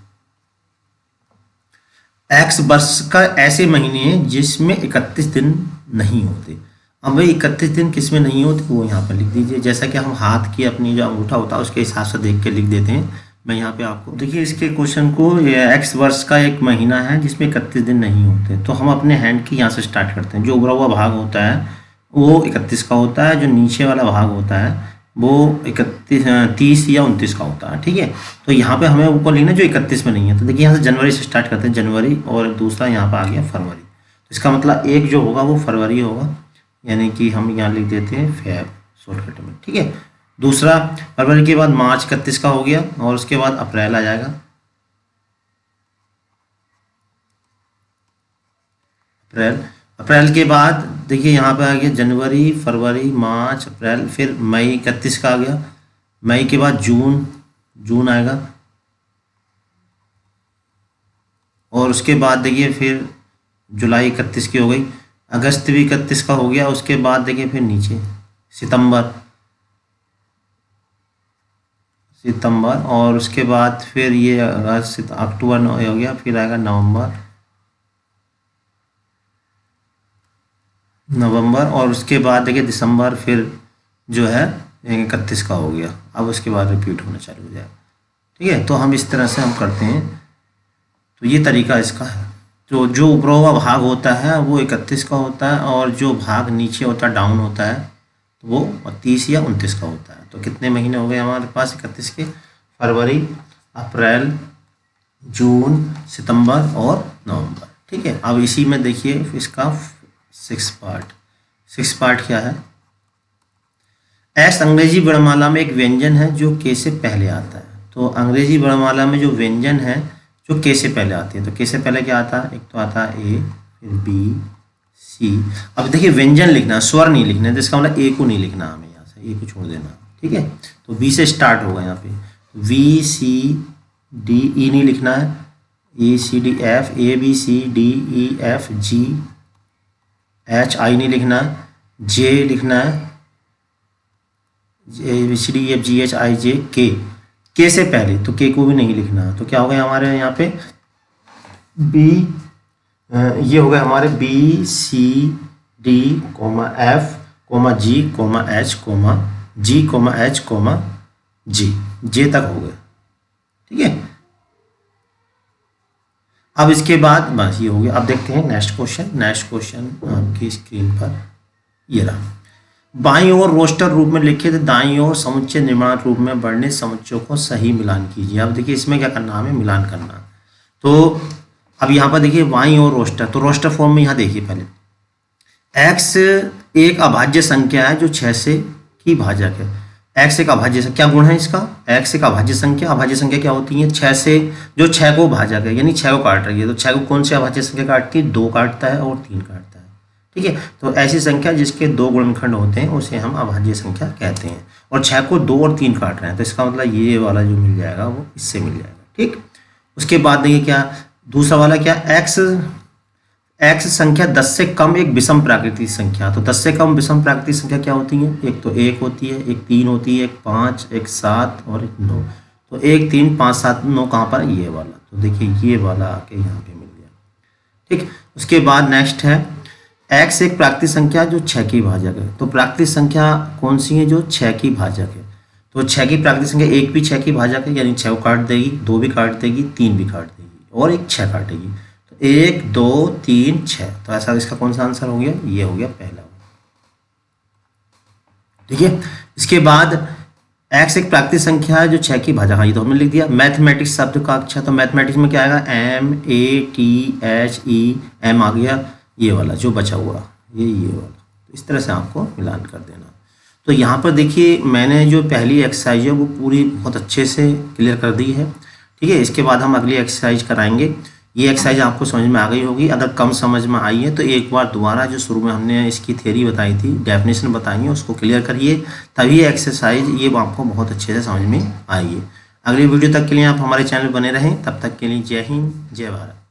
Speaker 1: एक्स वर्ष का ऐसे महीने हैं जिसमें 31 दिन नहीं होते। अब भाई 31 दिन किस में नहीं होते वो यहाँ पर लिख दीजिए, जैसा कि हम हाथ की अपनी जो अंगूठा होता है उसके हिसाब से देख के लिख देते हैं। मैं यहाँ पे आपको देखिए इसके क्वेश्चन को, एक्स वर्ष का एक महीना है जिसमें 31 दिन नहीं होते, तो हम अपने हैंड की यहाँ से स्टार्ट करते हैं। जो उभरा हुआ भाग होता है वो 31 का होता है, जो नीचे वाला भाग होता है वो 30 या 29 का होता है, ठीक है। तो यहाँ पे हमें ऊपर लिखना जो 31 में नहीं है, तो देखिए यहाँ से जनवरी से स्टार्ट करते हैं, जनवरी, और दूसरा यहाँ पर आ गया फरवरी, तो इसका मतलब एक जो होगा वो फरवरी होगा, यानी कि हम यहाँ लिख देते हैं फेब शॉर्टकट में, ठीक है। दूसरा फरवरी के बाद मार्च 31 का हो गया, और उसके बाद अप्रैल आ जाएगा, अप्रैल के बाद देखिए यहाँ पे आ गया जनवरी, फरवरी, मार्च, अप्रैल, फिर मई 31 का आ गया, मई के बाद जून आएगा, और उसके बाद देखिए फिर जुलाई 31 की हो गई, अगस्त भी 31 का हो गया, उसके बाद देखिए फिर नीचे सितंबर, और उसके बाद फिर ये अगस्त अक्टूबर हो गया, फिर आएगा नवंबर, और उसके बाद देखिए दिसंबर, फिर जो है 31 का हो गया। अब उसके बाद रिपीट होना चालू हो जाएगा, ठीक है। तो हम इस तरह से हम करते हैं, तो ये तरीका इसका है। तो जो ऊपरा हुआ भाग होता है वो 31 का होता है, और जो भाग नीचे होता है डाउन होता है तो वो 30 या 29 का होता है। तो कितने महीने हो गए हमारे पास 31 के, फरवरी, अप्रैल, जून, सितंबर और नवंबर, ठीक है। अब इसी में देखिए इसका 6 पार्ट क्या है। एस अंग्रेजी वर्णमाला में एक व्यंजन है जो के से पहले आता है। तो अंग्रेजी वर्णमाला में जो व्यंजन है जो के से पहले आती है, तो के से पहले क्या आता है, एक तो आता है ए, फिर बी, सी। अब देखिए व्यंजन लिखना, स्वर नहीं लिखना है, तो इसका मतलब ए को नहीं लिखना, हमें यहाँ से ए को छोड़ देना, ठीक है। तो बी से स्टार्ट होगा यहाँ पे, वी सी डी, ई नहीं लिखना है, A C D F, A B C D E F G H, I नहीं लिखना है, जे लिखना है, A B C D F G H I J K से पहले, तो के को भी नहीं लिखना है। तो क्या हो गया हमारे यहाँ पे बी, ये हो गया हमारे B C D comma F comma G comma H comma G comma H comma G, J तक हो गए, ठीक है। अब इसके बाद बस ये हो गया। अब देखते हैं नेक्स्ट क्वेश्चन आपकी स्क्रीन पर ये रहा। बाईं ओर रोस्टर रूप में लिखे थे, दाईं ओर समुच्चय निर्माण रूप में वर्णित समुच्चयों को सही मिलान कीजिए। अब देखिए इसमें क्या करना, हमें मिलान करना। तो अब यहाँ पर देखिए बाईं ओर रोस्टर, तो रोस्टर फॉर्म में यहाँ देखिए पहले x एक अभाज्य संख्या है जो 6 से की भाजक है। एक्स एक अभाज्य संख्या, क्या गुण है इसका, एक्स एक अभाज्य संख्या। अभाज्य संख्या क्या होती है, 6 से जो 6 को भाजक है यानी 6 को काट रही है, तो 6 को कौन सी अभाज्य संख्या काटती है, 2 काटता है और 3 काटता है। ठीक है, तो ऐसी संख्या जिसके 2 गुणनखंड होते हैं उसे हम अभाज्य संख्या कहते हैं। और 6 को 2 और 3 काट रहे हैं, तो इसका मतलब ये वाला जो मिल जाएगा वो इससे मिल जाएगा। ठीक, उसके बाद देखिए क्या दूसरा वाला, क्या एक्स संख्या 10 से कम एक विषम प्राकृतिक संख्या। तो 10 से कम विषम प्राकृतिक संख्या क्या होती है, एक तो 1 होती है, एक 3 होती है, एक 5, एक 7 और एक 9। तो 1, 3, 5, 7, 9 कहाँ पर, ये वाला। तो देखिए ये वाला आके यहाँ पे मिल गया। ठीक, उसके बाद नेक्स्ट है एक्स एक प्राकृतिक संख्या जो 6 की भाजक है। तो प्राकृतिक संख्या कौन सी है, जो 6 की भाजक है। तो 6 की प्राकृतिक संख्या, एक भी 6 की भाजक है यानी 6 को काट देगी, 2 भी काट देगी, 3 भी काट देगी और एक 6 काटेगी। तो 1, 2, 3, 6। तो ऐसा इसका कौन सा आंसर हो गया, ये हो गया पहला। ठीक है, इसके बाद एक्स एक प्राकृतिक संख्या है जो 6 की भाजक, हाँ ये तो हमने लिख दिया। मैथमेटिक्स शब्द का अक्षर, तो मैथमेटिक्स में क्या आएगा, MATHEM आ गया, ये वाला जो बचा हुआ ये वाला। तो इस तरह से आपको मिलान कर देना। तो यहाँ पर देखिए मैंने जो पहली एक्सरसाइज है वो पूरी बहुत अच्छे से क्लियर कर दी है। ठीक है, इसके बाद हम अगली एक्सरसाइज कराएंगे। ये एक्सरसाइज आपको समझ में आ गई होगी। अगर कम समझ में आई है तो एक बार दोबारा जो शुरू में हमने इसकी थ्योरी बताई थी, डेफिनेशन बताई है, उसको क्लियर करिए, तभी एक्सरसाइज ये आपको बहुत अच्छे से समझ में आई है। अगली वीडियो तक के लिए आप हमारे चैनल बने रहें, तब तक के लिए जय हिंद, जय भारत।